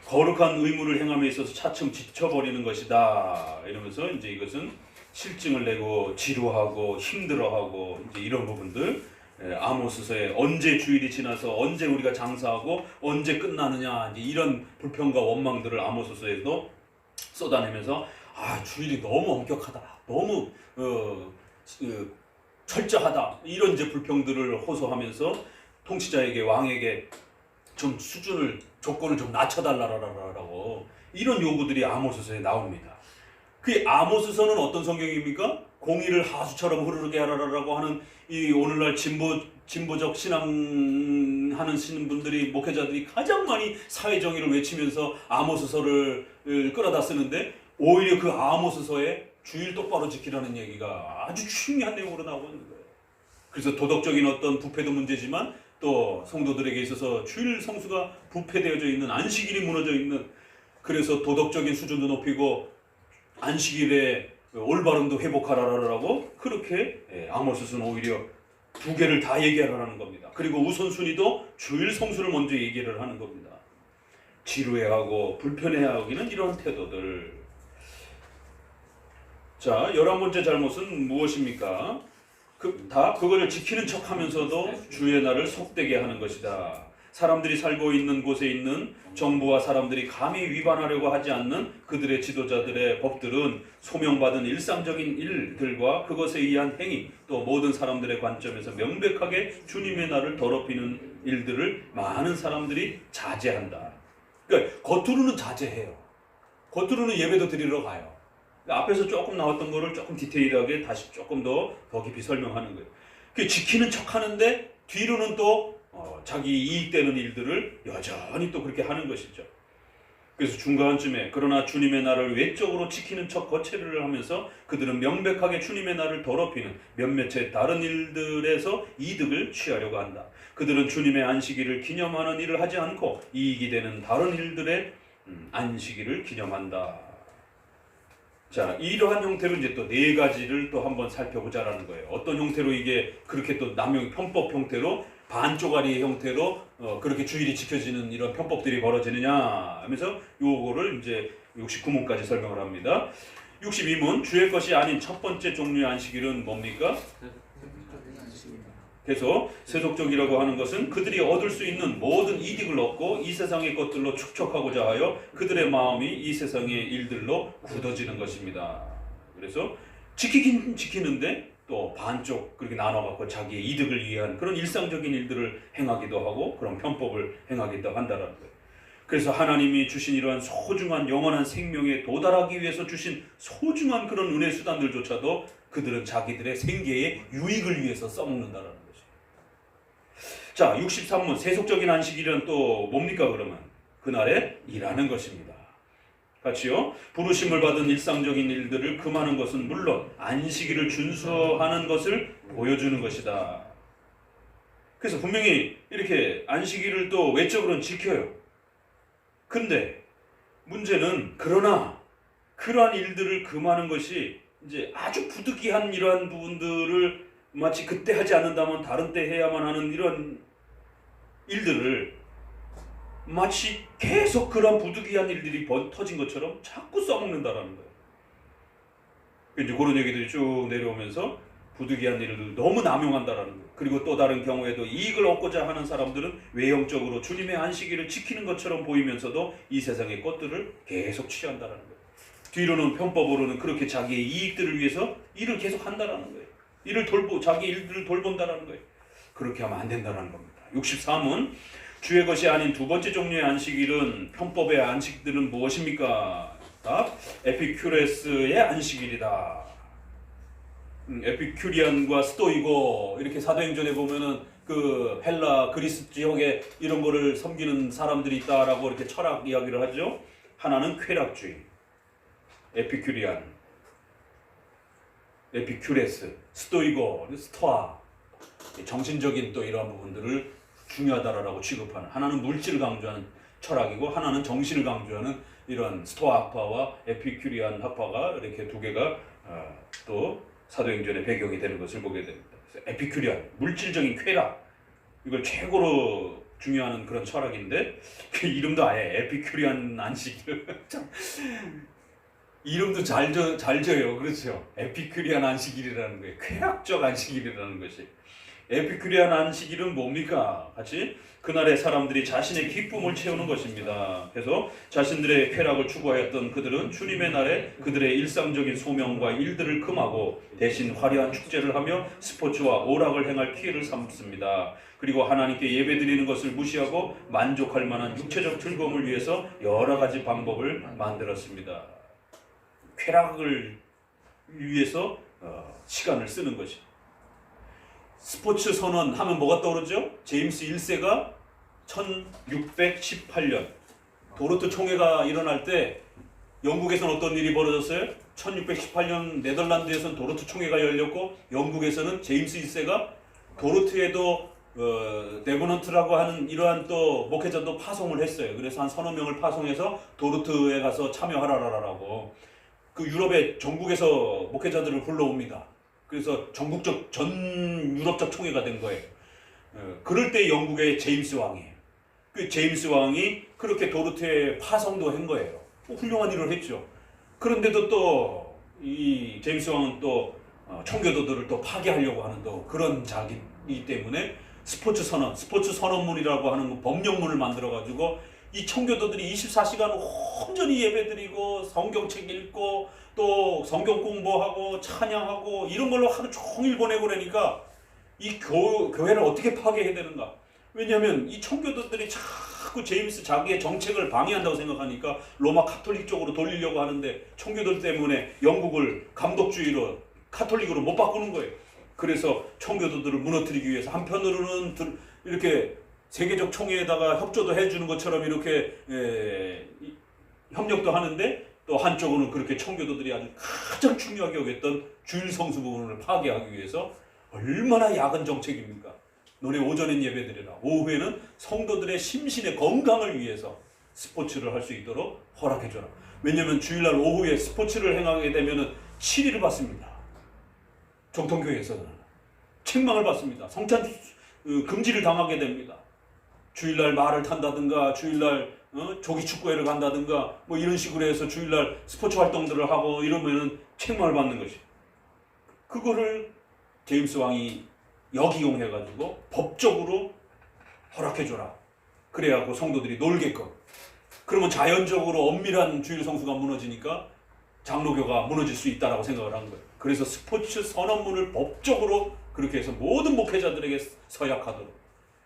거룩한 의무를 행함에 있어서 차츰 지쳐버리는 것이다. 이러면서 이제 이것은 실증을 내고 지루하고 힘들어하고 이제 이런 부분들. 아모스서에 언제 주일이 지나서 언제 우리가 장사하고 언제 끝나느냐 이제 이런 불평과 원망들을 아모스서에도 쏟아내면서 주일이 너무 엄격하다, 너무 철저하다 이런 이제 불평들을 호소하면서 통치자에게 왕에게 좀 수준을 조건을 좀 낮춰달라라고 이런 요구들이 아모스서에 나옵니다. 그 아모스서는 어떤 성경입니까? 공의를 하수처럼 흐르게 하라라고 하는 이 오늘날 진보적 신앙하는 분들이 목회자들이 가장 많이 사회정의를 외치면서 아모스서를 끌어다 쓰는데 오히려 그 아모스서에 주일 똑바로 지키라는 얘기가 아주 중요한 내용으로 나오고 있는 거예요. 그래서 도덕적인 어떤 부패도 문제지만 또 성도들에게 있어서 주일 성수가 부패되어져 있는 안식일이 무너져 있는 그래서 도덕적인 수준도 높이고 안식일에 올바름도 회복하라라고 그렇게 아모스서는 오히려 두 개를 다 얘기하라는 겁니다. 그리고 우선순위도 주일 성수를 먼저 얘기를 하는 겁니다. 지루해하고 불편해하기는 이런 태도들. 자, 11번째 잘못은 무엇입니까? 그거를 지키는 척하면서도 주의 날을 속되게 하는 것이다. 사람들이 살고 있는 곳에 있는 정부와 사람들이 감히 위반하려고 하지 않는 그들의 지도자들의 법들은 소명받은 일상적인 일들과 그것에 의한 행위 또 모든 사람들의 관점에서 명백하게 주님의 날을 더럽히는 일들을 많은 사람들이 자제한다. 그러니까 겉으로는 자제해요. 겉으로는 예배도 드리러 가요. 앞에서 조금 나왔던 거를 조금 디테일하게 다시 조금 더 깊이 설명하는 거예요. 그 지키는 척하는데 뒤로는 또 자기 이익되는 일들을 여전히 또 그렇게 하는 것이죠. 그래서 중간쯤에 그러나 주님의 날을 외적으로 지키는 척 거체를 하면서 그들은 명백하게 주님의 날을 더럽히는 몇몇의 다른 일들에서 이득을 취하려고 한다. 그들은 주님의 안식일을 기념하는 일을 하지 않고 이익이 되는 다른 일들의 안식일을 기념한다. 자, 이러한 형태로 이제 또 네 가지를 또 한번 살펴보자라는 거예요. 어떤 형태로 이게 그렇게 또 남용 편법 형태로 반쪼가리의 형태로 그렇게 주일이 지켜지는 이런 편법들이 벌어지느냐 하면서 요거를 이제 69문까지 설명을 합니다. 62문 주의 것이 아닌 첫 번째 종류의 안식일은 뭡니까? 그래서 세속적이라고 하는 것은 그들이 얻을 수 있는 모든 이득을 얻고 이 세상의 것들로 축적하고자 하여 그들의 마음이 이 세상의 일들로 굳어지는 것입니다. 그래서 지키긴 지키는데 또 반쪽 그렇게 나눠갖고 자기의 이득을 위한 그런 일상적인 일들을 행하기도 하고 그런 편법을 행하기도 한다는 거예요. 그래서 하나님이 주신 이러한 소중한 영원한 생명에 도달하기 위해서 주신 소중한 그런 은혜 수단들조차도 그들은 자기들의 생계의 유익을 위해서 써먹는다는 거예요. 자, 63문 세속적인 안식일은 또 뭡니까 그러면? 그날에 일하는 것입니다. 같이요. 부르심을 받은 일상적인 일들을 금하는 것은 물론 안식일을 준수하는 것을 보여주는 것이다. 그래서 분명히 이렇게 안식일을 또 외적으로는 지켜요. 근데 문제는 그러나 그러한 일들을 금하는 것이 이제 아주 부득이한 이러한 부분들을 마치 그때 하지 않는다면 다른 때 해야만 하는 이런 일들을 마치 계속 그런 부득이한 일들이 터진 것처럼 자꾸 써먹는다라는 거예요. 이제 그런 얘기들이 쭉 내려오면서 부득이한 일을 너무 남용한다라는 거예요. 그리고 또 다른 경우에도 이익을 얻고자 하는 사람들은 외형적으로 주님의 안식일을 지키는 것처럼 보이면서도 이 세상의 것들을 계속 취한다라는 거예요. 뒤로는 편법으로는 그렇게 자기의 이익들을 위해서 일을 계속 한다라는 거예요. 자기 일들을 돌본다라는 거예요. 그렇게 하면 안 된다라는 겁니다. 63은 주의 것이 아닌 두 번째 종류의 안식일은 편법의 안식들은 무엇입니까? 답, 에피큐레스의 안식일이다. 에피큐리안과 스토이고 이렇게 사도행전에 보면은 그 헬라 그리스 지역에 이런 거를 섬기는 사람들이 있다라고 이렇게 철학 이야기를 하죠. 하나는 쾌락주의, 에피큐리안, 에피큐레스, 스토이고, 스토아, 정신적인 또 이러한 부분들을 중요하다라고 취급하는, 하나는 물질을 강조하는 철학이고 하나는 정신을 강조하는 이런 스토아 학파와 에피큐리안 학파가 이렇게 두 개가 또 사도행전의 배경이 되는 것을 보게 됩니다. 그래서 에피큐리안, 물질적인 쾌락, 이걸 최고로 중요하는 그런 철학인데 그 이름도 아예 에피큐리안 안식일 참 이름도 잘 져요. 그렇죠? 에피큐리안 안식일이라는 거예요. 쾌락적 안식일이라는 것이. 에피큐리안 안식일은 뭡니까? 같이 그날의 사람들이 자신의 기쁨을 채우는 것입니다. 그래서 자신들의 쾌락을 추구하였던 그들은 주님의 날에 그들의 일상적인 소명과 일들을 금하고 대신 화려한 축제를 하며 스포츠와 오락을 행할 기회를 삼습니다. 그리고 하나님께 예배드리는 것을 무시하고 만족할 만한 육체적 즐거움을 위해서 여러 가지 방법을 만들었습니다. 쾌락을 위해서 시간을 쓰는 것입니다. 스포츠 선언 하면 뭐가 떠오르죠? 제임스 1세가 1618년 도르트 총회가 일어날 때 영국에서는 어떤 일이 벌어졌어요? 1618년 네덜란드에서는 도르트 총회가 열렸고 영국에서는 제임스 1세가 도르트에도 네버넌트라고 하는 이러한 또 목회자도 파송을 했어요. 그래서 한 서너 명을 파송해서 도르트에 가서 참여하라라고 그 유럽의 전국에서 목회자들을 불러옵니다. 그래서 전국적 전 유럽적 총회가 된 거예요. 그럴 때 영국의 제임스 왕이에요. 그 제임스 왕이 그렇게 도르트에 파송도 한 거예요. 훌륭한 일을 했죠. 그런데도 또 이 제임스 왕은 또 청교도들을 또 파괴하려고 하는 또 그런 자기이기 때문에 스포츠 선언문이라고 하는 법령문을 만들어 가지고 이 청교도들이 24시간 온전히 예배드리고 성경책 읽고 또 성경 공부하고 찬양하고 이런 걸로 하루 종일 보내고 그러니까 이 교회를 어떻게 파괴해야 되는가? 왜냐하면 이 청교도들이 자꾸 제임스 자기의 정책을 방해한다고 생각하니까 로마 카톨릭 쪽으로 돌리려고 하는데 청교도들 때문에 영국을 감독주의로 카톨릭으로 못 바꾸는 거예요. 그래서 청교도들을 무너뜨리기 위해서 한편으로는 이렇게 세계적 총회에다가 협조도 해주는 것처럼 이렇게 협력도 하는데 또 한쪽으로는 그렇게 청교도들이 아주 가장 중요하게 여겼던 주일 성수 부분을 파괴하기 위해서 얼마나 야근 정책입니까? 너네 오전엔 예배드리라. 오후에는 성도들의 심신의 건강을 위해서 스포츠를 할 수 있도록 허락해줘라. 왜냐하면 주일날 오후에 스포츠를 행하게 되면 7일을 받습니다. 정통교회에서는 책망을 받습니다. 성찬 금지를 당하게 됩니다. 주일날 말을 탄다든가 주일날 조기 축구회를 간다든가 뭐 이런 식으로 해서 주일날 스포츠 활동들을 하고 이러면은 책망을 받는 것이. 그거를 제임스 왕이 역이용해가지고 법적으로 허락해줘라. 그래갖고 성도들이 놀게끔. 그러면 자연적으로 엄밀한 주일 성수가 무너지니까 장로교가 무너질 수 있다라고 생각을 한 거예요. 그래서 스포츠 선언문을 법적으로 그렇게 해서 모든 목회자들에게 서약하도록.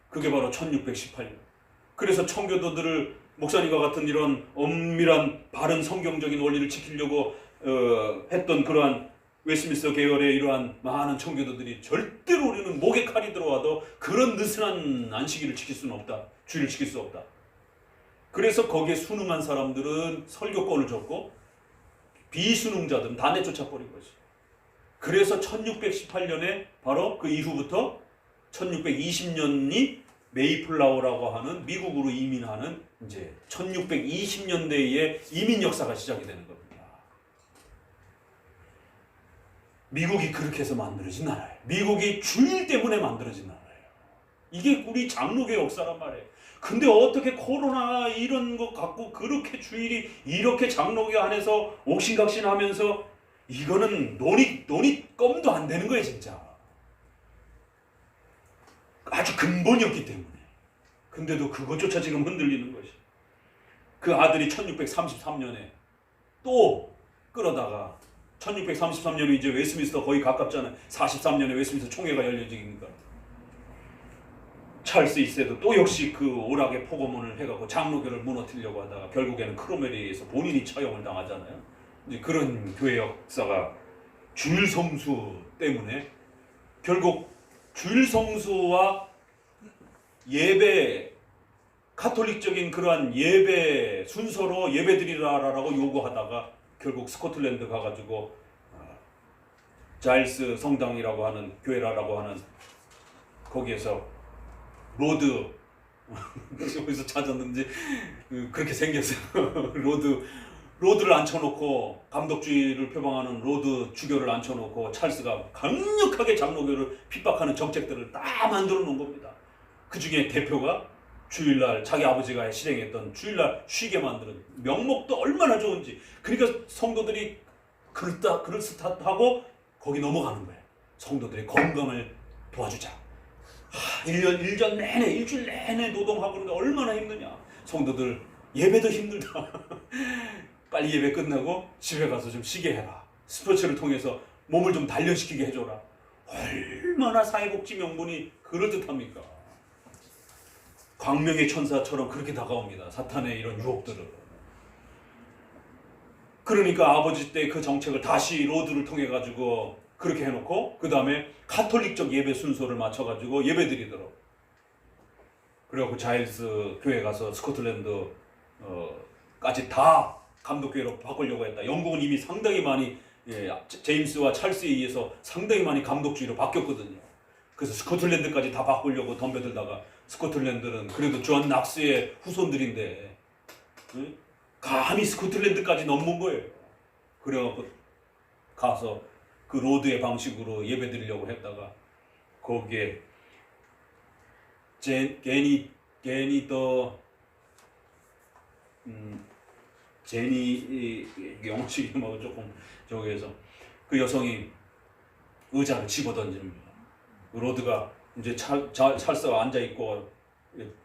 그게 바로 1618년. 그래서 청교도들을 목사님과 같은 이런 엄밀한 바른 성경적인 원리를 지키려고 했던 그러한 웨스트민스터 계열의 이러한 많은 청교도들이 절대로 우리는 목에 칼이 들어와도 그런 느슨한 안식일을 지킬 수는 없다. 주일을 지킬 수 없다. 그래서 거기에 순응한 사람들은 설교권을 줬고 비순응자들은 다 내쫓아버린 거지. 그래서 1618년에 바로 그 이후부터 1620년이 메이플라워라고 하는 미국으로 이민하는 이제 1620년대의 이민 역사가 시작이 되는 겁니다. 미국이 그렇게 해서 만들어진 나라예요. 미국이 주일 때문에 만들어진 나라예요. 이게 우리 장로교 역사란 말이에요. 근데 어떻게 코로나 이런 것 갖고 그렇게 주일이 이렇게 장로교 안에서 옥신각신하면서 이거는 논이 껌도 안 되는 거예요 진짜. 아주 근본이었기 때문에. 근데도 그것조차 지금 흔들리는 것이. 그 아들이 1633년에 또 끌어다가 1633년에 이제 웨스트민스터 거의 가깝잖아요. 43년에 웨스트민스터 총회가 열려지니까 찰스 2세도 또 역시 그 오락의 포고문을 해갖고 장로교를 무너뜨리려고 하다가 결국에는 크로멜에 의해서 본인이 처형을 당하잖아요. 이제 그런 교회 역사가 주일 성수 때문에 결국 주일 성수와 예배 카톨릭적인 그러한 예배 순서로 예배드리라라고 요구하다가 결국 스코틀랜드 가가지고 자일스 성당이라고 하는 교회라고 하는 거기에서 로드 어디서 찾았는지 그렇게 생겼어요. 로드를 앉혀놓고 감독주의를 표방하는 로드 주교를 앉혀놓고 찰스가 강력하게 장로교를 핍박하는 정책들을 다 만들어 놓은 겁니다. 그 중에 대표가 주일날 자기 아버지가 실행했던 주일날 쉬게 만드는 명목도 얼마나 좋은지. 그러니까 성도들이 그럴듯하고 거기 넘어가는 거예요. 성도들의 건강을 도와주자. 1년 내내 일주일 내내 노동하고 그러는데 얼마나 힘드냐. 성도들 예배도 힘들다. 빨리 예배 끝나고 집에 가서 좀 쉬게 해라. 스포츠를 통해서 몸을 좀 단련시키게 해줘라. 얼마나 사회복지 명분이 그럴듯합니까? 광명의 천사처럼 그렇게 다가옵니다. 사탄의 이런 유혹들을. 그러니까 아버지 때 그 정책을 다시 로드를 통해 가지고 그렇게 해놓고 그 다음에 카톨릭적 예배 순서를 맞춰가지고 예배 드리도록. 그래갖고 자일스 교회 가서 스코틀랜드 까지 다 감독교회로 바꾸려고 했다. 영국은 이미 상당히 많이 제임스와 찰스에 의해서 상당히 많이 감독주의로 바뀌었거든요. 그래서 스코틀랜드까지 다 바꾸려고 덤벼들다가 스코틀랜드는 그래도 존 낙스의 후손들인데 감히 스코틀랜드까지 넘은 거예요. 그래갖고 가서 그 로드의 방식으로 예배 드리려고 했다가 거기에 제니 영식이 뭐 조금 저기에서 그 여성이 의자를 집어던집니다. 로드가 이제 찰스가 앉아 있고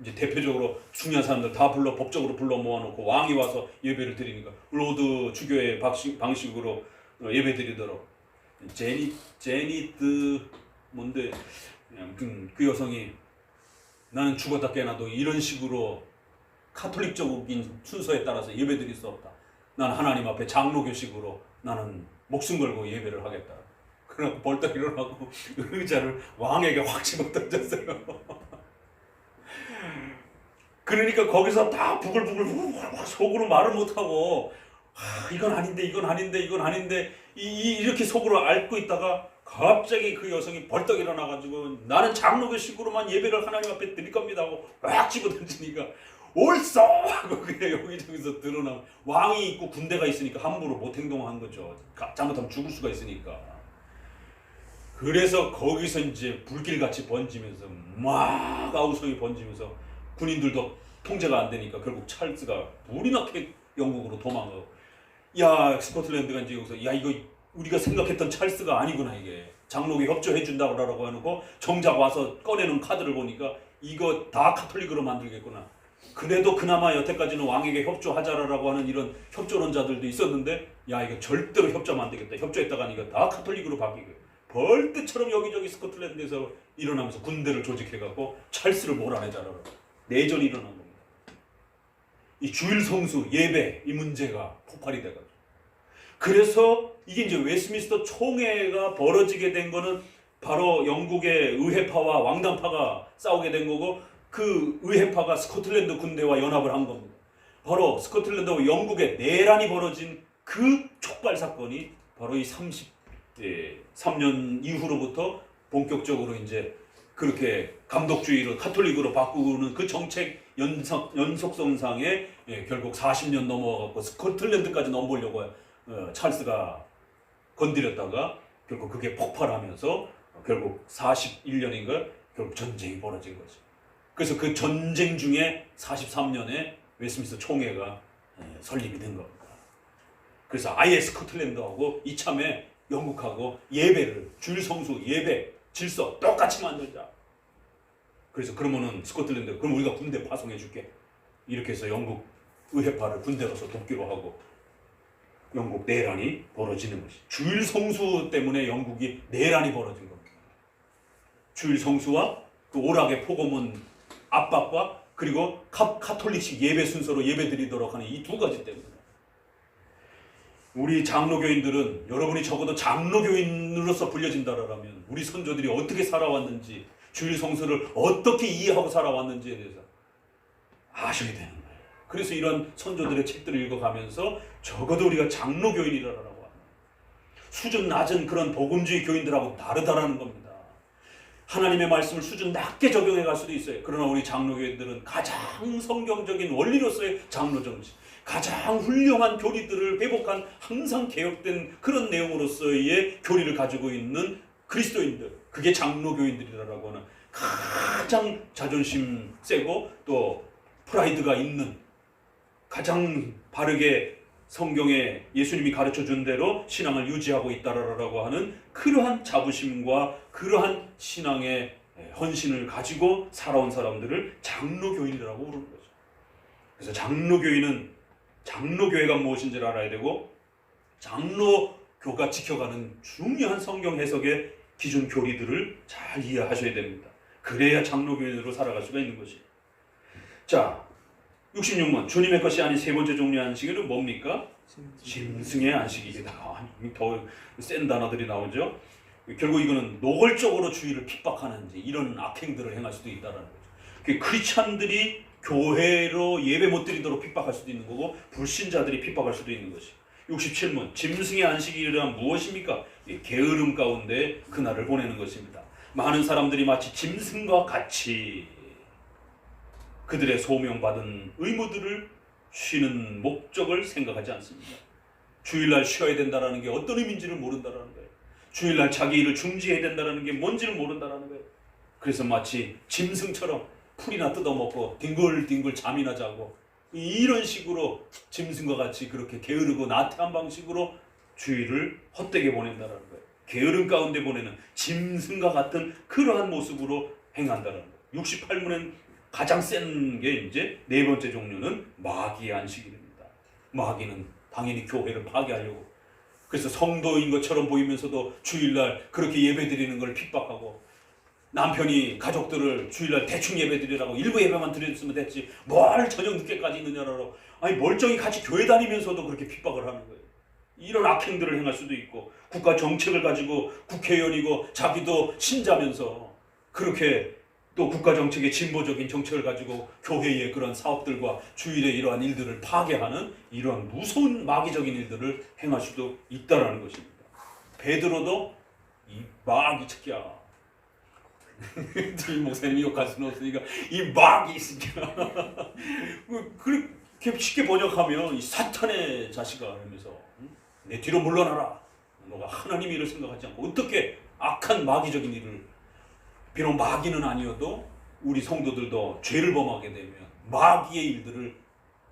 이제 대표적으로 중요한 사람들 다 법적으로 불러 모아놓고 왕이 와서 예배를 드리니까 로드 주교의 방식으로 예배 드리도록 제니트 뭔데 그 여성이 나는 죽었다 깨나도 이런 식으로 카톨릭적인 순서에 따라서 예배 드릴 수 없다. 나는 하나님 앞에 장로교식으로 나는 목숨 걸고 예배를 하겠다. 그래서 벌떡 일어나고 의자를 왕에게 확 집어 던졌어요. 그러니까 거기서 다 부글부글 속으로 말을 못하고 이건 아닌데 이렇게 속으로 앓고 있다가 갑자기 그 여성이 벌떡 일어나가지고 나는 장로교식으로만 예배를 하나님 앞에 드릴 겁니다 하고 막 집어 던지니까 옳소! 하고 그냥 여기저기서 드러나. 왕이 있고 군대가 있으니까 함부로 못 행동한 거죠. 잘못하면 죽을 수가 있으니까. 그래서 거기서 이제 불길같이 번지면서 막 아우성이 번지면서 군인들도 통제가 안 되니까 결국 찰스가 불이 나게 영국으로 도망가고, 야 스코틀랜드가 이제 여기서 야 이거 우리가 생각했던 찰스가 아니구나, 이게 장로교 협조해 준다고 해놓고 정작 와서 꺼내는 카드를 보니까 이거 다 카톨릭으로 만들겠구나. 그래도 그나마 여태까지는 왕에게 협조하자라고 하는 이런 협조론자들도 있었는데, 야 이거 절대로 협조하면 안 되겠다. 협조했다가 이거 다 카톨릭으로 바뀌고 벌떼처럼 여기저기 스코틀랜드에서 일어나면서 군대를 조직해갖고 찰스를 몰아내자라고 내전이 일어난 겁니다. 이 주일 성수 예배 이 문제가 폭발이 돼가지고, 그래서 이게 이제 웨스트민스터 총회가 벌어지게 된 거는 바로 영국의 의회파와 왕당파가 싸우게 된 거고, 그 의회파가 스코틀랜드 군대와 연합을 한 겁니다. 바로 스코틀랜드와 영국의 내란이 벌어진 그 촉발 사건이 바로 이 33년 이후로부터 본격적으로 이제 그렇게 감독주의로 카톨릭으로 바꾸는 그 정책 연속성상에 결국 40년 넘어가고 스코틀랜드까지 넘보려고 찰스가 건드렸다가 결국 그게 폭발하면서 결국 41년인가 결국 전쟁이 벌어진 거죠. 그래서 그 전쟁 중에 43년에 웨스트민스터 총회가 설립이 된 겁니다. 그래서 아예 스코틀랜드하고 이참에 영국하고 예배를 주일 성수 예배 질서 똑같이 만들자. 그래서 그러면은 스코틀랜드 그럼 우리가 군대 파송해 줄게. 이렇게 해서 영국 의회파를 군대 가서 돕기로 하고 영국 내란이 벌어지는 것이. 주일 성수 때문에 영국이 내란이 벌어진 겁니다. 주일 성수와 그 오락의 포고문 압박과 그리고 카톨릭식 예배 순서로 예배 드리도록 하는 이 두 가지 때문에. 우리 장로교인들은 여러분이 적어도 장로교인으로서 불려진다라면 우리 선조들이 어떻게 살아왔는지 주일 성수를 어떻게 이해하고 살아왔는지에 대해서 아셔야 되는 거예요. 그래서 이런 선조들의 책들을 읽어가면서 적어도 우리가 장로교인이라고 하는 수준 낮은 그런 복음주의 교인들하고 다르다라는 겁니다. 하나님의 말씀을 수준 낮게 적용해 갈 수도 있어요. 그러나 우리 장로교인들은 가장 성경적인 원리로서의 장로정치, 가장 훌륭한 교리들을 회복한 항상 개혁된 그런 내용으로서의 교리를 가지고 있는 그리스도인들, 그게 장로교인들이라고 하는 가장 자존심 세고 또 프라이드가 있는 가장 바르게 성경에 예수님이 가르쳐 준 대로 신앙을 유지하고 있다라고 하는 그러한 자부심과 그러한 신앙의 헌신을 가지고 살아온 사람들을 장로교인이라고 부르는 거죠. 그래서 장로교회가 무엇인지를 알아야 되고 장로교가 지켜가는 중요한 성경 해석의 기준 교리들을 잘 이해하셔야 됩니다. 그래야 장로교인으로 살아갈 수가 있는 것이에요. 자, 66번 주님의 것이 아닌 세 번째 종류의 안식일은 뭡니까? 짐승의 안식일이다. 더 센 단어들이 나오죠. 결국 이거는 노골적으로 주의를 핍박하는지 이런 악행들을 행할 수도 있다는 거죠. 크리스찬들이 교회로 예배 못 드리도록 핍박할 수도 있는 거고 불신자들이 핍박할 수도 있는 것이. 67문 짐승의 안식일이란 무엇입니까? 게으름 가운데 그날을 보내는 것입니다. 많은 사람들이 마치 짐승과 같이 그들의 소명받은 의무들을 쉬는 목적을 생각하지 않습니다. 주일날 쉬어야 된다는 게 어떤 의미인지를 모른다는 거예요. 주일날 자기 일을 중지해야 된다는 게 뭔지를 모른다는 거예요. 그래서 마치 짐승처럼 풀이나 뜯어먹고 뒹굴뒹굴 잠이나 자고 이런 식으로 짐승과 같이 그렇게 게으르고 나태한 방식으로 주일을 헛되게 보낸다는 거예요. 게으름 가운데 보내는 짐승과 같은 그러한 모습으로 행한다는 거예요. 68문엔 가장 센 게 이제 네 번째 종류는 마귀의 안식일입니다. 마귀는 당연히 교회를 파괴하려고. 그래서 성도인 것처럼 보이면서도 주일날 그렇게 예배드리는 걸 핍박하고 남편이 가족들을 주일날 대충 예배드리라고 일부 예배만 드렸으면 됐지 뭘 저녁 늦게까지 있느냐라고 아니 멀쩡히 같이 교회 다니면서도 그렇게 핍박을 하는 거예요. 이런 악행들을 행할 수도 있고 국가 정책을 가지고 국회의원이고 자기도 신자면서 그렇게 또 국가 정책의 진보적인 정책을 가지고 교회의 그런 사업들과 주일의 이러한 일들을 파괴하는 이러한 무서운 마귀적인 일들을 행할 수도 있다라는 것입니다. 베드로도 이 마귀 새끼야. 주임 목사님이 욕할 수는 없으니까 이 마귀 새끼야. 그렇게 쉽게 번역하면 이 사탄의 자식아 하면서 내 뒤로 물러나라. 너가 하나님 일을 생각하지 않고 어떻게 악한 마귀적인 일을 비록 마귀는 아니어도 우리 성도들도 죄를 범하게 되면 마귀의 일들을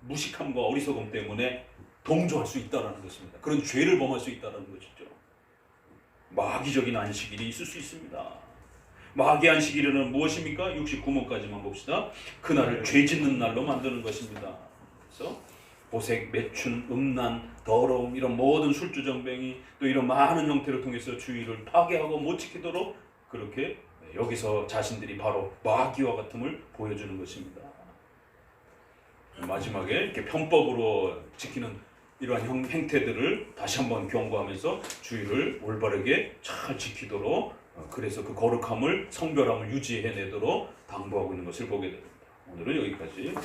무식함과 어리석음 때문에 동조할 수 있다는 것입니다. 그런 죄를 범할 수 있다는 것이죠. 마귀적인 안식일이 있을 수 있습니다. 마귀 안식일은 무엇입니까? 69문까지만 봅시다. 그날을 죄 짓는 날로 만드는 것입니다. 그래서 보색, 매춘, 음란, 더러움 이런 모든 술주정뱅이 또 이런 많은 형태를 통해서 주의를 파괴하고 못 지키도록 그렇게 여기서 자신들이 바로 마귀와 같음을 보여주는 것입니다. 마지막에 이렇게 편법으로 지키는 이러한 행태들을 다시 한번 경고하면서 주의를 올바르게 잘 지키도록 그래서 그 거룩함을 성별함을 유지해내도록 당부하고 있는 것을 보게 됩니다. 오늘은 여기까지.